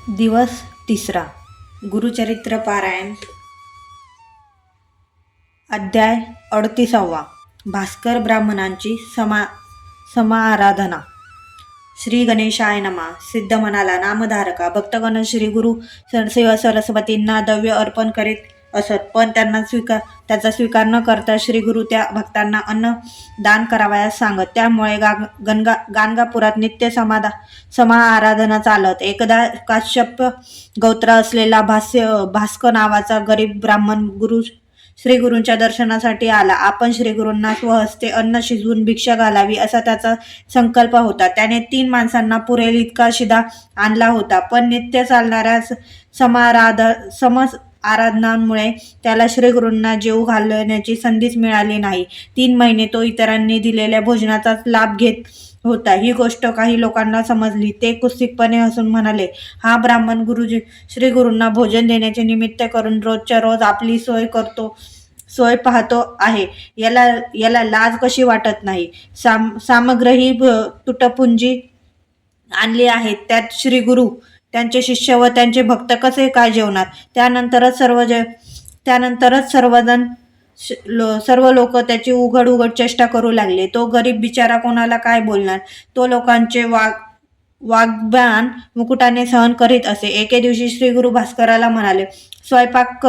दिवस तिसरा. गुरुचरित्र पारायण. अध्याय 38. भास्कर ब्राह्मणांची समाराधना. श्री गणेशाय नमः. सिद्ध म्हणाला, नामधारका भक्तगण श्री गुरु शिव सरस्वतींना द्रव्य अर्पण करीत असत, पण त्याचा स्वीकार न करता श्री गुरु त्या भक्तांना अन्न दान करावयास सांगत. त्यामुळे गाणगापुरात नित्य समाराधना चालत. एकदा काश्यप गोत्र असलेला भास्कर नावाचा गरीब ब्राह्मण श्रीगुरूंच्या दर्शनासाठी आला. आपण श्रीगुरूंना स्वहस्ते अन्न शिजवून भिक्षा घालावी असा त्याचा संकल्प होता. त्याने 3 माणसांना पुरेल इतका शिदा आणला होता, पण नित्य चालणाऱ्या आराधनांमुळे त्याला श्रीगुरूंना जेवू घालण्याची संधीच मिळाली नाही. 3 महिने तो इतरांनी दिलेल्या भोजनाचाच लाभ घेत होता. ही गोष्ट काही लोकांना समजली. ते कुत्सितपणे हसून म्हणाले, हा ब्राह्मण श्रीगुरूंना भोजन देण्याचे निमित्त करून रोजच्या रोज आपली सोय पाहतो आहे. याला लाज कशी वाटत नाही. सामग्रही तुटपुंजी आणली आहेत, त्यात श्रीगुरु त्यांचे शिष्य व त्यांचे भक्त कसे काय जेवणार. त्यानंतरच सर्व लोक त्याची उघड चेष्टा करू लागले. तो गरीब बिचारा कोणाला काय बोलणार. तो लोकांचे वाग्दान मुकुटाने सहन करीत असे. एके दिवशी श्रीगुरु भास्कराला म्हणाले, स्वयंपाक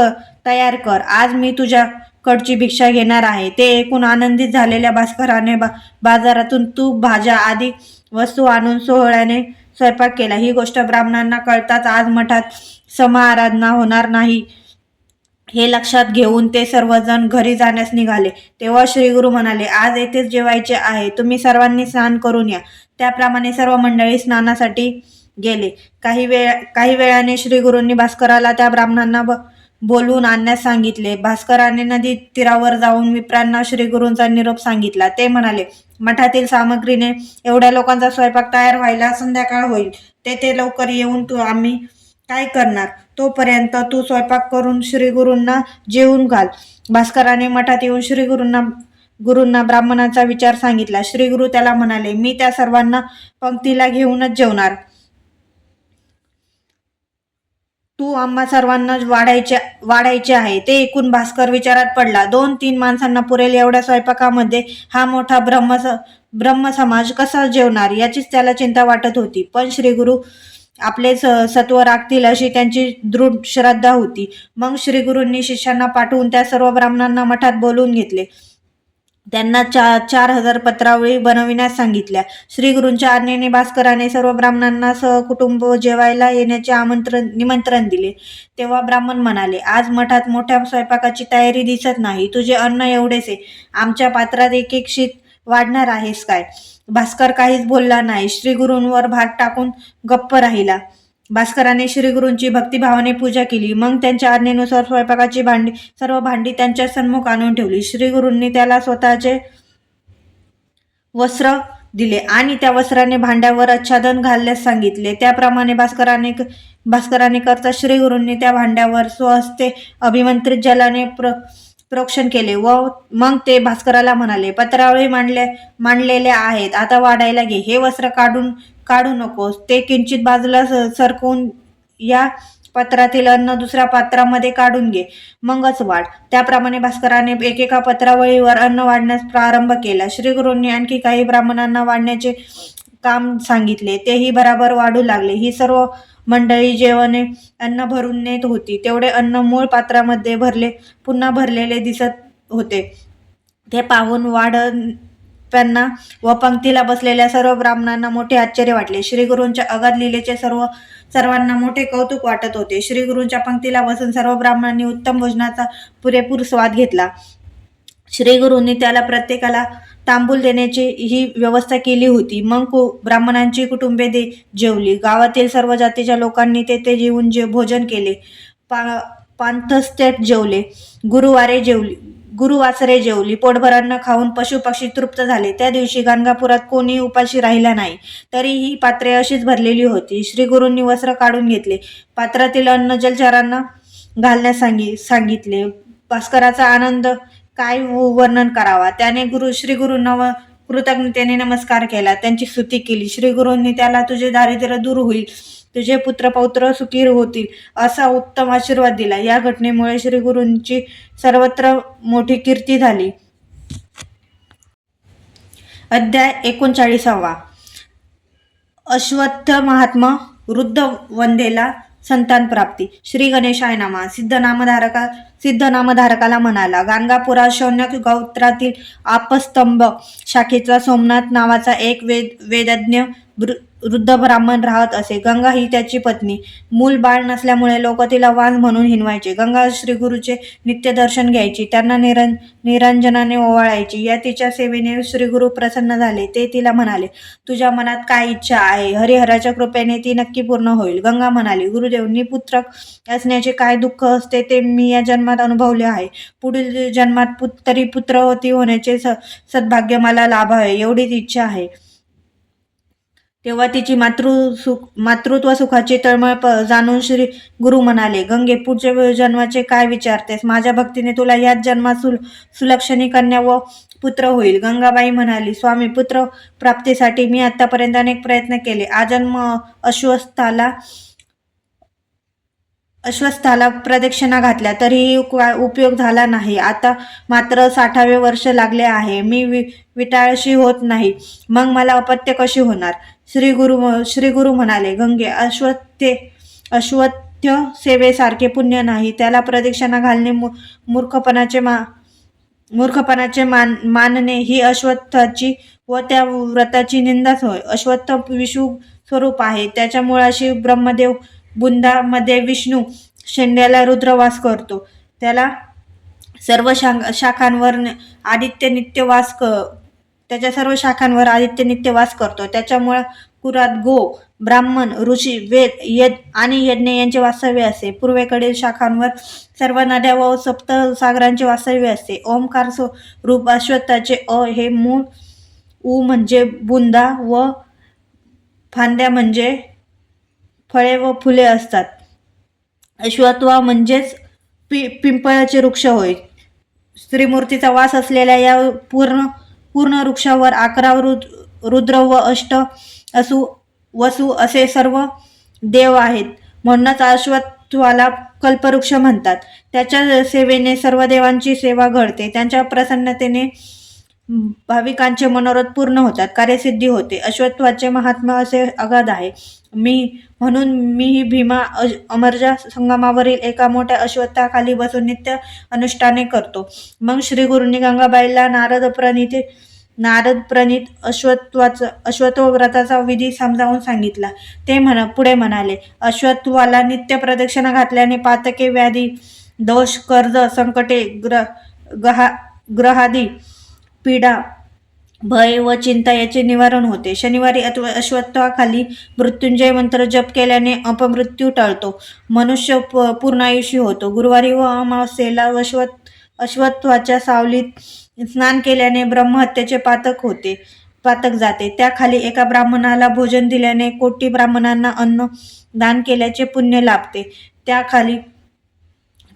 तयार कर, आज मी तुझ्याकडची भिक्षा घेणार आहे. ते ऐकून आनंदित झालेल्या भास्कराने बाजारातून तूप, भाज्या आदी वस्तू आणून सोहळ्याने स्वयंपाक केला. ही गोष्ट ब्राह्मणांना कळताच आज मठात समाराधना होणार नाही हे लक्षात घेऊन ते सर्वजण घरी जाण्यास निघाले. तेव्हा श्रीगुरु म्हणाले, आज येथेच जेवायचे आहे, तुम्ही सर्वांनी स्नान करून या. त्याप्रमाणे सर्व मंडळी स्नानासाठी गेले. काही वेळाने श्रीगुरूंनी भास्कराला त्या ब्राह्मणांना बोलवून आणण्यास सांगितले. भास्कराने नदी तीरावर जाऊन विप्रांना श्रीगुरूंचा निरोप सांगितला. ते म्हणाले, मठातील सामग्रीने एवढ्या लोकांचा स्वयंपाक तयार व्हायला संध्याकाळ होईल. ते लवकर येऊन आम्ही काय करणार. तोपर्यंत तू स्वयंपाक करून श्रीगुरूंना जेवून घाल. भास्कराने मठात येऊन गुरूंना ब्राह्मणाचा विचार सांगितला. श्रीगुरु त्याला म्हणाले, मी त्या सर्वांना पंक्तीला घेऊनच जेवणार. तू आम्हा सर्वांना वाढायचे आहे. ते ऐकून भास्कर विचारात पडला. 2-3 माणसांना पुरेल एवढ्या स्वयंपाकामध्ये हा मोठा ब्रह्मसमाज कसा जेवणार याचीच त्याला चिंता वाटत होती. पण श्रीगुरु आपले सत्व राखतील अशी त्यांची दृढ श्रद्धा होती. मग श्रीगुरूंनी शिष्यांना पाठवून त्या सर्व ब्राह्मणांना मठात बोलवून घेतले. त्यांना 4000 पत्रावळी बनविण्यास सांगितल्या. श्रीगुरूंच्या आज्ञेने भास्कराने सर्व ब्राह्मणांना सहकुटुंब जेवायला येण्याचे निमंत्रण दिले. तेव्हा ब्राह्मण म्हणाले, आज मठात मोठ्या स्वयंपाकाची तयारी दिसत नाही. तुझे अन्न एवढेसे, आमच्या पात्रात एक शीत वाढणार आहेस काय. भास्कर काहीच बोलला नाही. श्रीगुरूंवर भार टाकून गप्प राहिला. भास्कराने श्रीगुरूंची भक्तिभावाने पूजा केली. मग त्यांच्या आज्ञेनुसार स्वयंपाकाची सर्व भांडी त्यांच्या सन्मुख आणून ठेवली. श्रीगुरूंनी त्याला स्वतःचे वस्त्र दिले आणि त्या वस्त्राने भांड्यावर आच्छादन घालण्यास सांगितले. त्याप्रमाणे भास्कराने करता श्रीगुरूंनी त्या भांड्यावर स्वहस्ते अभिमंत्रित जलाने प्रोक्षण केले व मग ते भास्कराला म्हणाले, पत्रावळी मांडलेल्या आहेत, आता वाढायला घे. हे वस्त्र काढू नकोस, ते किंचित बाजूला सरकवून या पत्रातील अन्न दुसऱ्या पात्रामध्ये काढून घे, मगच वाढ. त्याप्रमाणे भास्कराने एकेका पत्रावळीवर अन्न वाढण्यास प्रारंभ केला. श्रीगुरूंनी आणखी काही ब्राह्मणांना वाढण्याचे काम सांगितले. तेही बराबर वाढू लागले. ही सर्व मंडळी जेवणे अन्न भरून नेत होती. तेवढे अन्न मूळ पात्रामध्ये पुन्हा भरलेले दिसत होते. ते पाहून वाढप्यांना व पंक्तीला बसलेल्या सर्व ब्राह्मणांना मोठे आश्चर्य वाटले. श्रीगुरूंच्या अगाध लीलेचे सर्वांना मोठे कौतुक वाटत होते. श्रीगुरूंच्या पंक्तीला बसून सर्व ब्राह्मणांनी उत्तम भोजनाचा पुरेपूर स्वाद घेतला. श्रीगुरूंनी त्याला प्रत्येकाला तांबूल देण्याची ही व्यवस्था केली होती. मग ब्राह्मणांची कुटुंबे जेवली. गावातील सर्व जातीच्या लोकांनी तेथे जेवून भोजन केले. पांथस्त्य जेवले. गुरुवासरे जेवली. पोटभर अन्न खाऊन पशुपक्षी तृप्त झाले. त्या दिवशी गाणगापुरात कोणी उपाशी राहिला नाही. तरीही पात्रे अशीच भरलेली होती. श्रीगुरूंनी वस्त्र काढून घेतले. पात्रातील अन्न जलचरांना घालण्यास सांगितले. भास्कराचा आनंद काय वर्णन करावा. त्याने श्रीगुरूंना कृतज्ञतेने नमस्कार केला, त्यांची स्तुती केली. श्रीगुरूंनी त्याला, तुझे दारिद्र्य दूर होईल तुझे पुत्र पौत्र सुखी होतील असा उत्तम आशीर्वाद दिला. या घटनेमुळे श्री गुरूंची सर्वत्र मोठी कीर्ती झाली. अध्याय 39. अश्वत्थ महात्मा वृद्ध वंदेला संतान प्राप्ती. श्री गणेशाय नमः. सिद्धनामधारकाला म्हणाला, गाणगापुरात शौनक गोत्रातील आपस्तंभ शाखेचा सोमनाथ नावाचा एक वेदज्ञ वृद्ध ब्राह्मण राहत असे. गंगा ही त्याची पत्नी. मूल बाळ नसल्यामुळे लोक तिला वांज म्हणून हिणवायचे. गंगा श्रीगुरूचे नित्य दर्शन घ्यायची, त्यांना निरंजनाने ओवाळायची. या तिच्या सेवेने श्रीगुरू प्रसन्न झाले. ते तिला म्हणाले, तुझ्या मनात काय इच्छा आहे? हरिहराच्या कृपेने ती नक्की पूर्ण होईल. गंगा म्हणाली, गुरुदेव, निपुत्र असण्याचे काय दुःख असते ते मी या जन्मात अनुभवले आहे. पुढील जन्मात तरी पुत्रवती होण्याचे सद्भाग्य मला लाभावे एवढीच इच्छा आहे. तेव्हा तिची मातृत्व सुखाची तळमळ जाणून श्री गुरु म्हणाले, गंगे, पुढच्या जन्माचे काय विचारतेस? माझ्या भक्तीने तुला याच जन्मात सुलक्षणी कन्या व पुत्र होईल. गंगाबाई म्हणाली, स्वामी, पुत्र प्राप्तीसाठी मी आतापर्यंत अनेक प्रयत्न केले. आजन्म अश्वस्थाला प्रदक्षिणा घातल्या तरीही उपयोग झाला नाही. आता मात्र 60वे वर्ष लागले आहे. मी विटाळशी होत नाही. मग मला अपत्य कशी होणार? श्री गुरु म्हणाले, गंगे, अश्वत्थ सेवेसारखे पुण्य नाही. त्याला प्रदक्षिणा घालणे मूर्खपणाचे मानणे ही अश्वत्थाची व त्या व्रताची निंदाच होय. अश्वत्थ विष्णू स्वरूप आहे. त्याच्या मुळाशी ब्रह्मदेव, बुंदामध्ये विष्णू, शेंड्याला रुद्र वास करतो. त्याला सर्व शाखांवर आदित्य नित्य वास करतो. त्याच्यामुळे कुरात गो, ब्राह्मण, ऋषी, वेद, आणि यज्ञ यांचे वास्तव्य असते. पूर्वेकडील शाखांवर सर्व नद्या व सप्त सागरांचे वास्तव्य असते. ओंकार रूप अश्वत्थाचे हे मूळ, उ म्हणजे बुंदा व फांद्या म्हणजे फळे व फुले असतात. अश्वत्थ म्हणजेच पिंपळाचे वृक्ष होय. श्रीमूर्तीचा वास असलेल्या या पूर्ण वृक्षावर 11 रुद्र व 8 वसु असे सर्व देव आहेत. म्हणूनच अश्वत्थाला कल्पवृक्ष म्हणतात. त्याच्या सेवेने सर्व देवांची सेवा घडते. त्यांच्या प्रसन्नतेने भाविकांचे मनोरथ पूर्ण होतात, कार्यसिद्धी होते. अश्वत्थाचे महात्म्य असे अगाध आहे. म्हणून मीही भीमा अमरजा संगमावरील एका मोठ्या अश्वत्थाखाली बसून नित्य अनुष्ठाने करतो. मग श्री गुरूंनी गंगाबाईला नारद प्रणीत अश्वत्थ व्रताचा विधी समजावून सांगितला. ते पुढे म्हणाले, अश्वत्थाला नित्य प्रदक्षिणा घातल्याने पातके, व्याधी, दोष, कर्ज, संकटे, ग्रहादी पीडा, भय व चिंता याचे निवारण होते. शनिवारी अश्वत्थाखाली मृत्युंजय मंत्र जप केल्याने अपमृत्यू टळतो. मनुष्य पूर्णायुषी होतो. गुरुवारी व अमावस्येला अश्वत्थाच्या सावलीत स्नान केल्याने ब्रह्महत्येचे पातक जाते. त्याखाली एका ब्राह्मणाला भोजन दिल्याने कोटी ब्राह्मणांना अन्न दान केल्याचे पुण्य लाभते.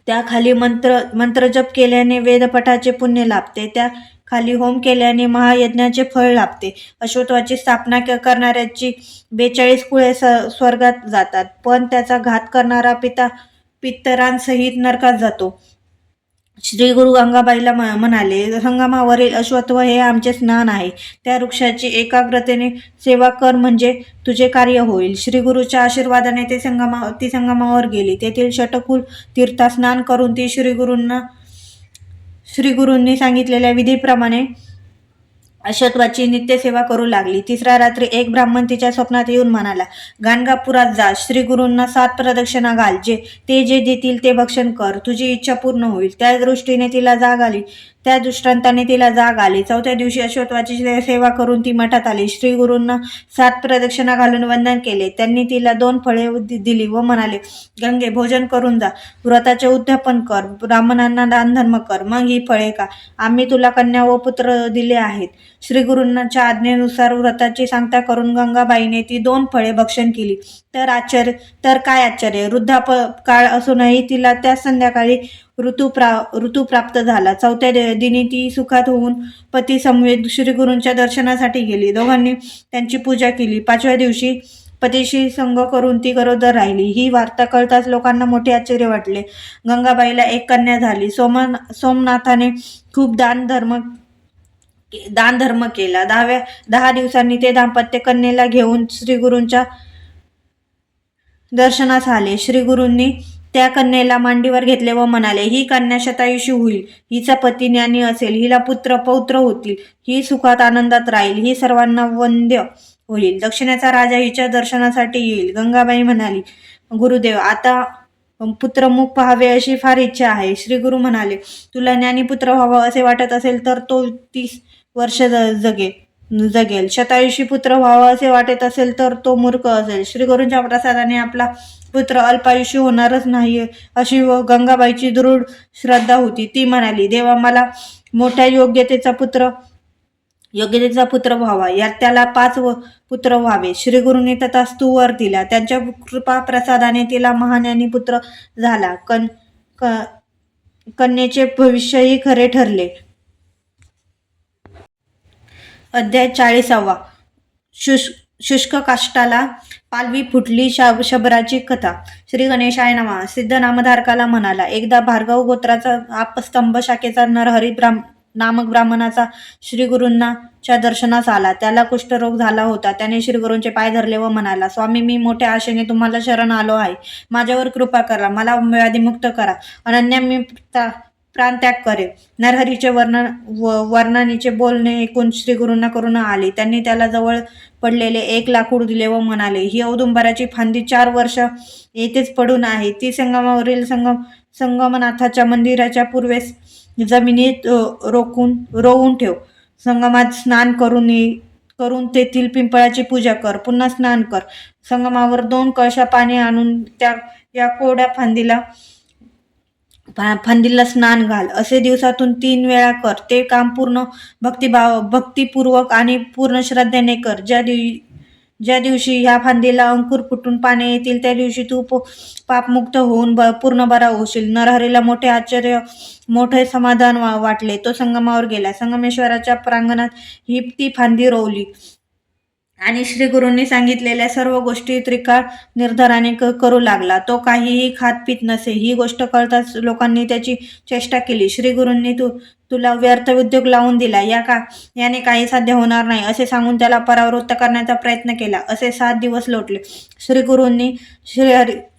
त्याखाली मंत्रजप केल्याने वेदपठाचे पुण्य लाभते. त्याखाली होम केल्याने महायज्ञाचे फळ लाभते. अश्वत्थाची स्थापना करणाऱ्याची 42 कुळे स्वर्गात जातात, पण त्याचा घात करणारा पितरांसहित नरकात जातो. श्री गुरु गंगाबाईला म्हणाले, संगमावरील अश्वत्थ हे आमचे स्नान आहे. त्या वृक्षाची एकाग्रतेने सेवा कर म्हणजे तुझे कार्य होईल. श्री गुरुच्या आशीर्वादाने ती संगमावर गेली. तेथील षटकुल तीर्थात स्नान करून ती श्री गुरूंनी सांगितलेल्या विधीप्रमाणे अश्वत्थाची नित्यसेवा करू लागली. तिसऱ्या रात्री एक ब्राह्मण तिच्या स्वप्नात येऊन म्हणाला, गाणगापुरात जा, श्री गुरूंना 7 प्रदक्षिणा घाल. ते जे देतील ते भक्षण कर, तुझी इच्छा पूर्ण होईल. त्या दृष्टांताने तिला जाग आली. 4थ्या दिवशी अश्वत्थाची सेवा करून ती मठात आली. श्री गुरूंना 7 प्रदक्षिणा घालून वंदन केले. त्यांनी तिला 2 फळे दिली व म्हणाले, गंगे, भोजन करून जा, व्रताचे उद्यापन कर, ब्राह्मणांना दानधर्म कर. मग ही फळे का? आम्ही तुला कन्या व पुत्र दिले आहेत. श्री गुरूंच्या आज्ञेनुसार व्रताची सांगता करून गंगाबाईने ती 2 फळे भक्षण केली. तर काय आश्चर्य! वृद्धापकाळ असूनही तिला त्याच संध्याकाळी ऋतू प्राप्त झाला. 4थ्या दिनी ती सुखात होऊन पती समवेत श्रीगुरूंच्या दर्शनासाठी गेली. दोघांनी त्यांची पूजा केली. 5व्या दिवशी पतीशी संग करून ती गरोदर राहिली. ही वार्ता कळताच लोकांना मोठे आश्चर्य वाटले. गंगाबाईला एक कन्या झाली. सोमनाथाने खूप दानधर्म केला. 10 दिवसांनी ते दाम्पत्य कन्येला घेऊन श्रीगुरूंच्या दर्शनास आले. श्रीगुरूंनी त्या कन्येला मांडीवर घेतले व म्हणाले, ही कन्या शतायुषी होईल. हिचा पती ज्ञानी असेल. हिला पुत्र पौत्र होतील. ही सुखात आनंदात राहील. ही सर्वांना वंद्य होईल. दक्षिणेचा राजा हिच्या दर्शनासाठी येईल. गंगाबाई म्हणाली, गुरुदेव, आता पुत्रमुख पाहावे अशी फार इच्छा आहे. श्रीगुरू म्हणाले, तुला ज्ञानीपुत्र व्हावा असे वाटत असेल तर तो 30 वर्ष जगेल. शतायुषी पुत्र व्हावा असे वाटत असेल तर तो मूर्ख असेल. श्रीगुरूंच्या प्रसादाने आपला पुत्र अल्पायुषी होणारच नाही अशी गंगाबाईची दृढ श्रद्धा होती. ती म्हणाली, देवा, मला मोठ्या योग्यतेचा पुत्र व्हावा. यात त्याला 5 पुत्र व्हावे. श्रीगुरूंनी तथास्तु वर दिला. त्यांच्या कृपा प्रसादाने तिला महाज्ञानी पुत्र झाला. कन्येचे भविष्यही खरे ठरले. अध्याय 40. शुष्क काष्टाला पालवी फुटली. शबराची कथा. श्री गणेशाय नमः. सिद्ध नामधारकाला म्हणाला, एकदा भार्गव गोत्राचा आपस्तंभ शाखेचा नरहरी नामक ब्राह्मणाचा श्रीगुरूंच्या दर्शनास आला. त्याला कुष्ठरोग झाला होता. त्याने श्रीगुरूंचे पाय धरले व म्हणाला, स्वामी, मी मोठ्या आशेने तुम्हाला शरण आलो आहे. माझ्यावर कृपा करा. मला व्याधीमुक्त करा. अनन्या मी प्राणत्याग करे. नरहरीचे वर्णनीचे बोलणे ऐकून श्रीगुरूंना करुणा आली. त्यांनी त्याला जवळ पडलेले एक लाकूड दिले व म्हणाले, ही औदुंबराची फांदी 4 वर्ष येथेच पडून आहे. ती संगमावरील संगमनाथाच्या मंदिराच्या पूर्वेस जमिनीत रोवून ठेव. संगमात स्नान करून तेथील पिंपळाची पूजा कर. पुन्हा स्नान कर. संगमावर 2 कळशा पाणी आणून या कोरड्या फांदीला स्नान घाल. असे दिवसातून 3 वेळा कर. ते काम पूर्ण भक्तिपूर्वक आणि पूर्ण श्रद्धेने कर. ज्या दिवशी ह्या फांदीला अंकुर फुटून पाने येतील त्या दिवशी तू पापमुक्त होऊन पूर्ण बरा होशील. नरहरीला मोठे समाधान वाटले. तो संगमावर गेला. संगमेश्वराच्या प्रांगणात ती फांदी रोवली आणि श्रीगुरूंनी सांगितलेल्या सर्व गोष्टी त्रिकाळ निर्धाराने करू लागला. तो काहीही खात पीत नसे. ही गोष्ट कळताच लोकांनी त्याची चेष्टा केली. श्रीगुरूंनी तुला व्यर्थ उद्योग लावून दिला. याने काही साध्य होणार नाही असे सांगून त्याला परावृत्त करण्याचा प्रयत्न केला. असे 7 दिवस लोटले.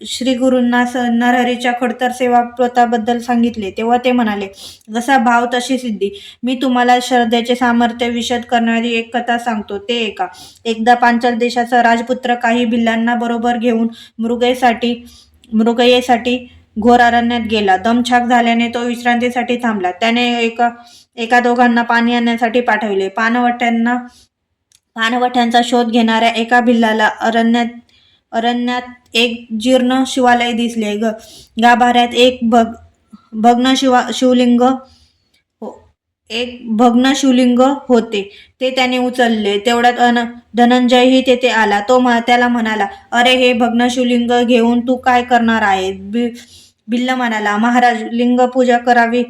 श्रीगुरूंना नरहरीच्या खडतर सेवा व्रताबद्दल सांगितले. तेव्हा ते म्हणाले, जसा भाव तशी सिद्धी. मी तुम्हाला श्रद्धेचे सामर्थ्य विशद करणारी एक कथा सांगतो, ते ऐका. एकदा पांचाल देशाचा राजपुत्र काही भिल्लांना बरोबर घेऊन मृगयेसाठी घोर अरण्यात गेला. दमछाक झाल्याने तो विश्रांतीसाठी थांबला. त्याने एका दोघांना पाणी आणण्यासाठी पाठवले. पाणवठ्यांचा शोध घेणाऱ्या एका भिल्लाला अरण्यात एक जीर्ण शिवालय दिसले. गाभाऱ्यात एक भग्न शिवलिंग होते. ते त्याने उचलले. तेवढ्यात धनंजयही तेथे आला. तो त्याला म्हणाला, अरे, हे भग्न शिवलिंग घेऊन तू काय करणार आहे? भिल्ल म्हणाला, महाराज, लिंग पूजा करावी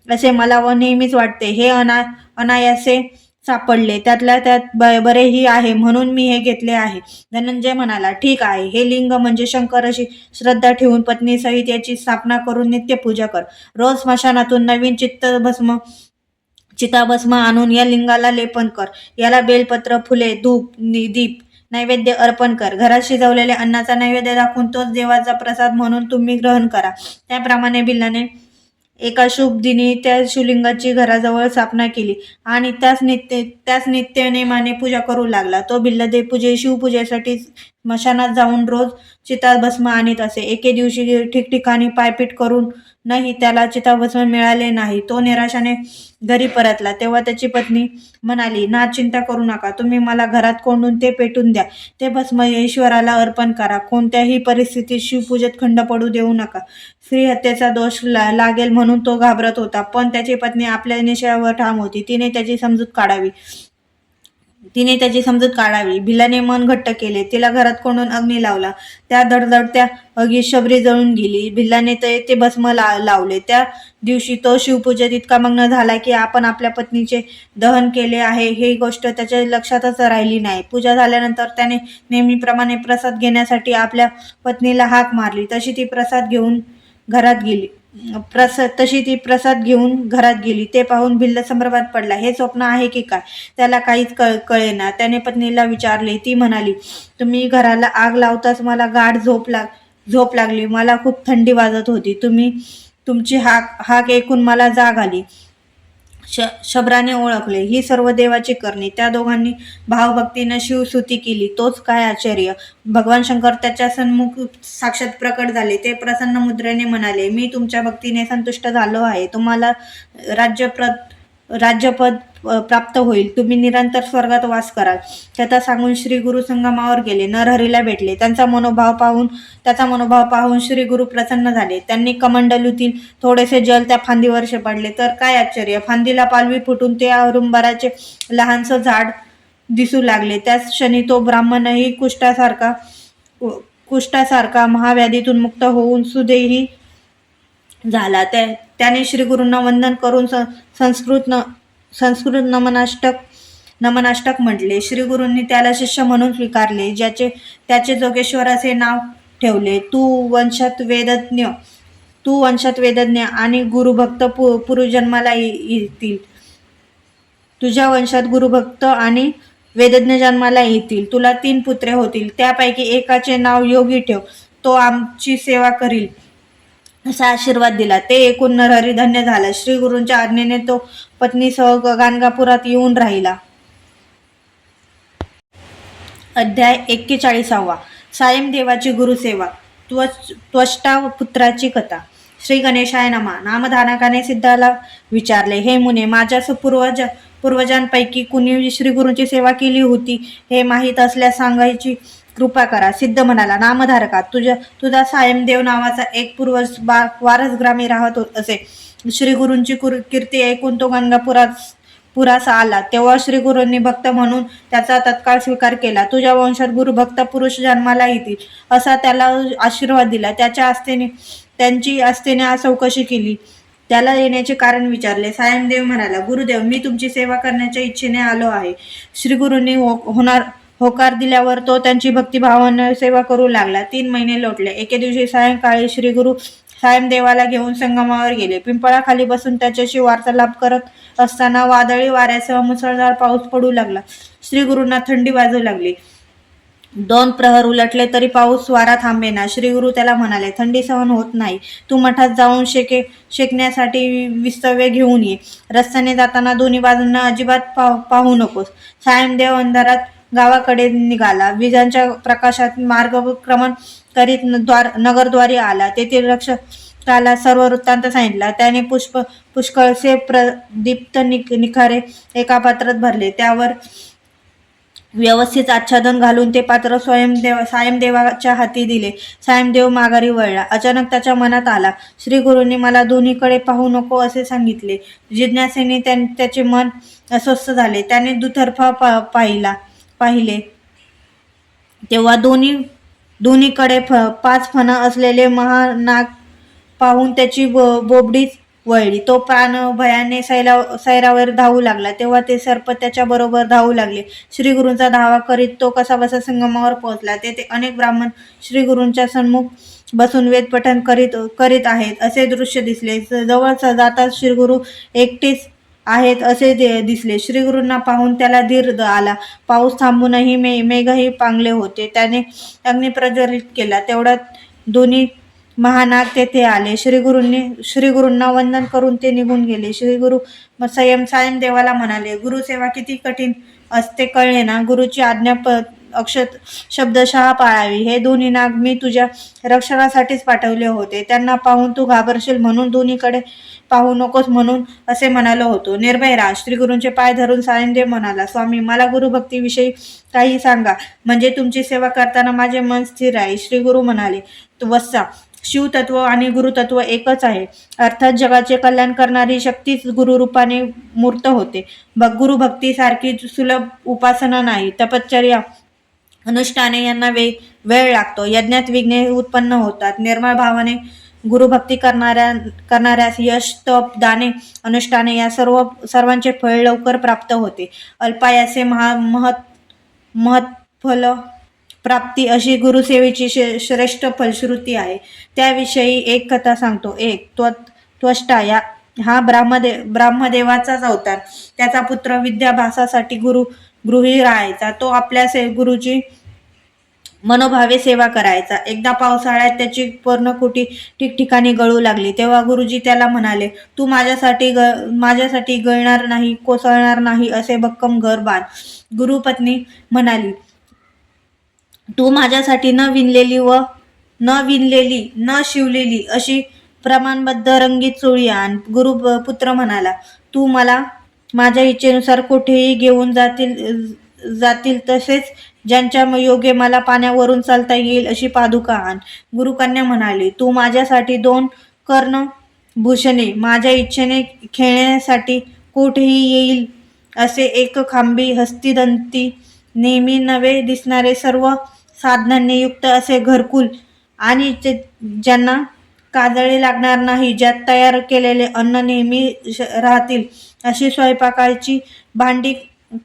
असे मला नेहमीच वाटते. हे अनायासे सापडले. त्यातल्या त्यात बरेही आहे म्हणून मी हे घेतले आहे. धनंजय म्हणाला, ठीक आहे. हे लिंग म्हणजे शंकर अशी श्रद्धा ठेवून पत्नीसहित याची स्थापना करून नित्यपूजा कर. रोज स्मशानातून नवीन चिताभस्म आणून या लिंगाला लेपन कर. याला बेलपत्र, फुले, धूप, दीप नैवेद्य अर्पण कर. घरात शिजवलेल्या अन्नाचा नैवेद्य दाखवून तोच देवाचा प्रसाद म्हणून तुम्ही ग्रहण करा. त्याप्रमाणे भिल्लाने एका शुभ दिनी त्या शिवलिंगाची घराजवळ स्थापना केली आणि त्याच नित्यनेमाने पूजा करू लागला. तो भिल्ल शिवपूजेसाठी स्मशानात जाऊन रोज चिताभस्म आणीत असे. एके दिवशी ठिकठिकाणी पायपीट करूनही त्याला चिताभस्म मिळाले नाही. तो निराशाने घरी परतला. तेव्हा त्याची पत्नी म्हणाली, ना, चिंता करू नका. तुम्ही मला घरात कोंडून ते पेटून द्या. ते भस्म ईश्वराला अर्पण करा. कोणत्याही परिस्थितीत शिवपूजेत खंड पडू देऊ नका. स्त्रीहत्येचा दोष लागेल म्हणून तो घाबरत होता. पण त्याची पत्नी आपल्या निश्चयावर ठाम होती. तिने त्याची समजूत काढावी तिने त्याची समजूत काढावी. भिलाने मन घट्ट केले. तिला घरात कोंडून अग्नी लावला. त्या धडधडत्या आगीत शबरी जळून गेली. भिल्लाने ते भस्म लावले. त्या दिवशी तो शिवपूजेत इतका मग्न झाला की आपण आपल्या पत्नीचे दहन केले आहे ही गोष्ट त्याच्या लक्षातच राहिली नाही. पूजा झाल्यानंतर त्याने नेहमीप्रमाणे प्रसाद घेण्यासाठी आपल्या पत्नीला हाक मारली. तशी ती प्रसाद घेऊन घरात गेली. ते पाहून भिल्ल संभ्रमात पडला. हे स्वप्न आहे की काय त्याला काहीच कळेना. त्याने पत्नीला विचारले. ती म्हणाली, तुम्ही घराला आग लावताच मला गाढ झोप लागली. मला खूप थंडी वाजत होती. तुमची हाक ऐकून मला जाग आली. शबराने ओळखले ही सर्व देवाची करणी. त्या दोघांनी भावभक्तीने शिवस्तुती केली. तोच काय आश्चर्य, भगवान शंकर त्याच्या सन्मुख साक्षात प्रकट झाले. ते प्रसन्न मुद्रेने म्हणाले, मी तुमच्या भक्तीने संतुष्ट झालो आहे. तुम्हाला राज्यपद प्राप्त होईल. तुम्ही निरंतर स्वर्गात वास कराल. त्याचा सांगून श्री गुरु संगमावर गेले. नरहरीला भेटले. त्याचा मनोभाव पाहून श्री गुरु प्रसन्न झाले. त्यांनी कमंडलूतील थोडेसे जल त्या फांदीवर शिंपडले. तर काय आश्चर्य, फांदीला पालवी फुटून ते औदुंबराचे लहानसं झाड दिसू लागले. त्याच क्षणी तो ब्राह्मणही कुष्ठासारखा महाव्याधीतून मुक्त होऊन सुदेही झाला. त्याने श्रीगुरूंना वंदन करून संस्कृत नमनाष्टक म्हटले. श्रीगुरूंनी त्याला शिष्य म्हणून स्वीकारले. त्याचे जोगेश्वर असे नाव ठेवले. तू वंशात वेदज्ञ आणि गुरुभक्त पुरुष जन्माला येतील. तुझ्या वंशात गुरुभक्त आणि वेदज्ञ जन्माला येतील. तुला 3 पुत्रे होतील. त्यापैकी एकाचे नाव योगी ठेव. तो आमची सेवा करील असा आशीर्वाद दिला. ते ऐकून नरहरी धन्य झाला. श्री गुरूंच्या आज्ञेने तो पत्नीसह गाणगापुरात येऊन राहिला. अध्याय 41. सायम देवाची गुरुसेवा. त्वष्टा पुत्राची कथा. श्री गणेशाय नमः. नामधारकाने सिद्धाला विचारले, हे मुने, माझ्या पूर्वजांपैकी कुणी श्रीगुरूंची सेवा केली होती हे माहीत असल्यास सांगायची कृपा करा. सिद्ध म्हणाला, नामधारका, तुझा सायमदेव नावाचा एक पूर्वज वारसग्रामी राहत असे. श्रीगुरूंची कीर्ती ऐकून तो गंगापुरास आला. तेव्हा श्रीगुरूंनी भक्त म्हणून त्याचा तत्काळ स्वीकार केला. तुझ्या वंशात गुरुभक्त पुरुष जन्माला येतील असा त्याला आशीर्वाद दिला. त्यांची आस्थेने चौकशी केली. त्याला येण्याचे कारण विचारले. सायमदेव म्हणाला, गुरुदेव, मी तुमची सेवा करण्याच्या इच्छेने आलो आहे. श्रीगुरूंनी होकार दिल्यावर तो त्यांची भक्तिभावाने सेवा करू लागला. 3 महिने लोटले. एके दिवशी सायंकाळी श्रीगुरू सायमदेवाला घेऊन संगमावर गेले. पिंपळाखाली बसून त्याच्याशी वार्तालाप करत असताना वादळी वाऱ्यासह मुसळधार पाऊस पडू लागला. श्रीगुरूंना थंडी वाजू लागली. 2 प्रहर उलटले तरी पाऊस वारा थांबेना. श्रीगुरू त्याला म्हणाले, थंडी सहन होत नाही. तू मठात जाऊन शेकण्यासाठी विस्तव्य घेऊन ये. रस्त्याने जाताना दोन्ही बाजूंना अजिबात पाहू नकोस. सायमदेव अंधारात गावाकडे निघाला. विजांच्या प्रकाशात मार्गक्रमण करीत नगरद्वारी आला. तेथील रक्षकाला सर्व वृत्तांत सांगितला. त्याने पुष्कळसे प्रदीप्त निखारे एका पात्रात भरले. त्यावर व्यवस्थित आच्छादन घालून ते पात्र सायमदेवाच्या हाती दिले. सायमदेव माघारी वळला. अचानक त्याच्या मनात आला, श्रीगुरूंनी मला दोन्हीकडे पाहू नको असे सांगितले. जिज्ञासेने त्याचे मन अस्वस्थ झाले. त्याने दुतर्फा पाहिले तेव्हा दोन्हीकडे 5 फणा असलेले महानाग पाहून त्याची बोबडीच वळली. तो प्राण भयाने सैरावर धावू लागला. तेव्हा ते सर्प त्याच्या बरोबर धावू लागले. श्रीगुरूंचा धावा करीत तो कसाबसा संगमावर पोहोचला. तेथे अनेक ब्राह्मण श्रीगुरूंच्या सन्मुख बसून वेदपठण करीत आहेत असे दृश्य दिसले. जवळ जाताच श्रीगुरू एकटेच आहेत असे दिसले. श्रीगुरूंना पाहून त्याला धीर आला. पाऊस थांबूनही मेघही पांगले होते. त्याने अग्नी प्रज्वलित केला. तेवढ्यात दोन्ही महानाग तेथे आले. श्रीगुरूंना वंदन करून ते निघून गेले. श्रीगुरू सायमदेवाला म्हणाले, गुरुसेवा किती कठीण असते कळले ना. गुरुची आज्ञा शब्दशः पाळावी. हे दोन्ही नाग मी तुझ्या रक्षणासाठीच पाठवले होते. त्यांना पाहून तू घाबरशील म्हणून दोन्हीकडे पाहू नकोस म्हणून असे म्हणालो होतो. निर्भय राहा. श्रीगुरूंचे पाय धरून सायमदेव म्हणाला, स्वामी, मला गुरुभक्तीविषयी काही सांगा, म्हणजे तुमची सेवा करताना माझे मन स्थिर राहील. श्रीगुरू म्हणाले, वत्सा, शिवतत्व आणि गुरुतत्व एकच आहे. अर्थात जगाचे कल्याण करणारी शक्तीच गुरुरूपाने मूर्त होते. गुरुभक्ती सारखी सुलभ उपासना नाही. तपश्चर्या, अनुष्ठाने यांना वेळ लागतो. यज्ञात विघ्ने उत्पन्न होतात. निर्मळ भावाने गुरुभक्ती करणाऱ्यास यश, तप, दाने, अनुष्ठाने या सर्वांचे फळ लवकर प्राप्त होते. अल्पायासे महत्फल प्राप्ती अशी गुरुसेवेची श्रेष्ठ फलश्रुती आहे. त्याविषयी एक कथा सांगतो. एक त्वष्टा हा ब्राह्मदेवाचाच अवतार. त्याचा पुत्र विद्याभ्यासासाठी गृही राहायचा. तो आपल्या गुरुची मनोभावे सेवा करायचा. एकदा पावसाळ्यात त्याची पर्णकुटी ठिकठिकाणी गळू लागली. तेव्हा गुरुजी त्याला म्हणाले, तू माझ्यासाठी गळणार नाही, कोसळणार नाही असे भक्कम घर बांध. गुरुपत्नी म्हणाली, तू माझ्यासाठी न विणलेली न शिवलेली अशी प्रमाणबद्ध रंगीत चोळी आण. गुरुपुत्र म्हणाला, तू मला माझ्या इच्छेनुसार कुठेही घेऊन जातील तसेच ज्यांच्या योगे मला पाण्यावरून चालता येईल अशी पादुका आण. गुरुकन्या म्हणाली, तू माझ्यासाठी 2 कर्णभूषणे, माझ्या इच्छेने खेळण्यासाठी कुठेही येईल असे एक खांबी हस्तिदंती, नेहमी नवे दिसणारे सर्व साधनांनी युक्त असे घरकुल आणि ज्यांना काजळे लागणार नाही, ज्यात तयार केलेले अन्न नेहमी राहतील अशी स्वयंपाकाची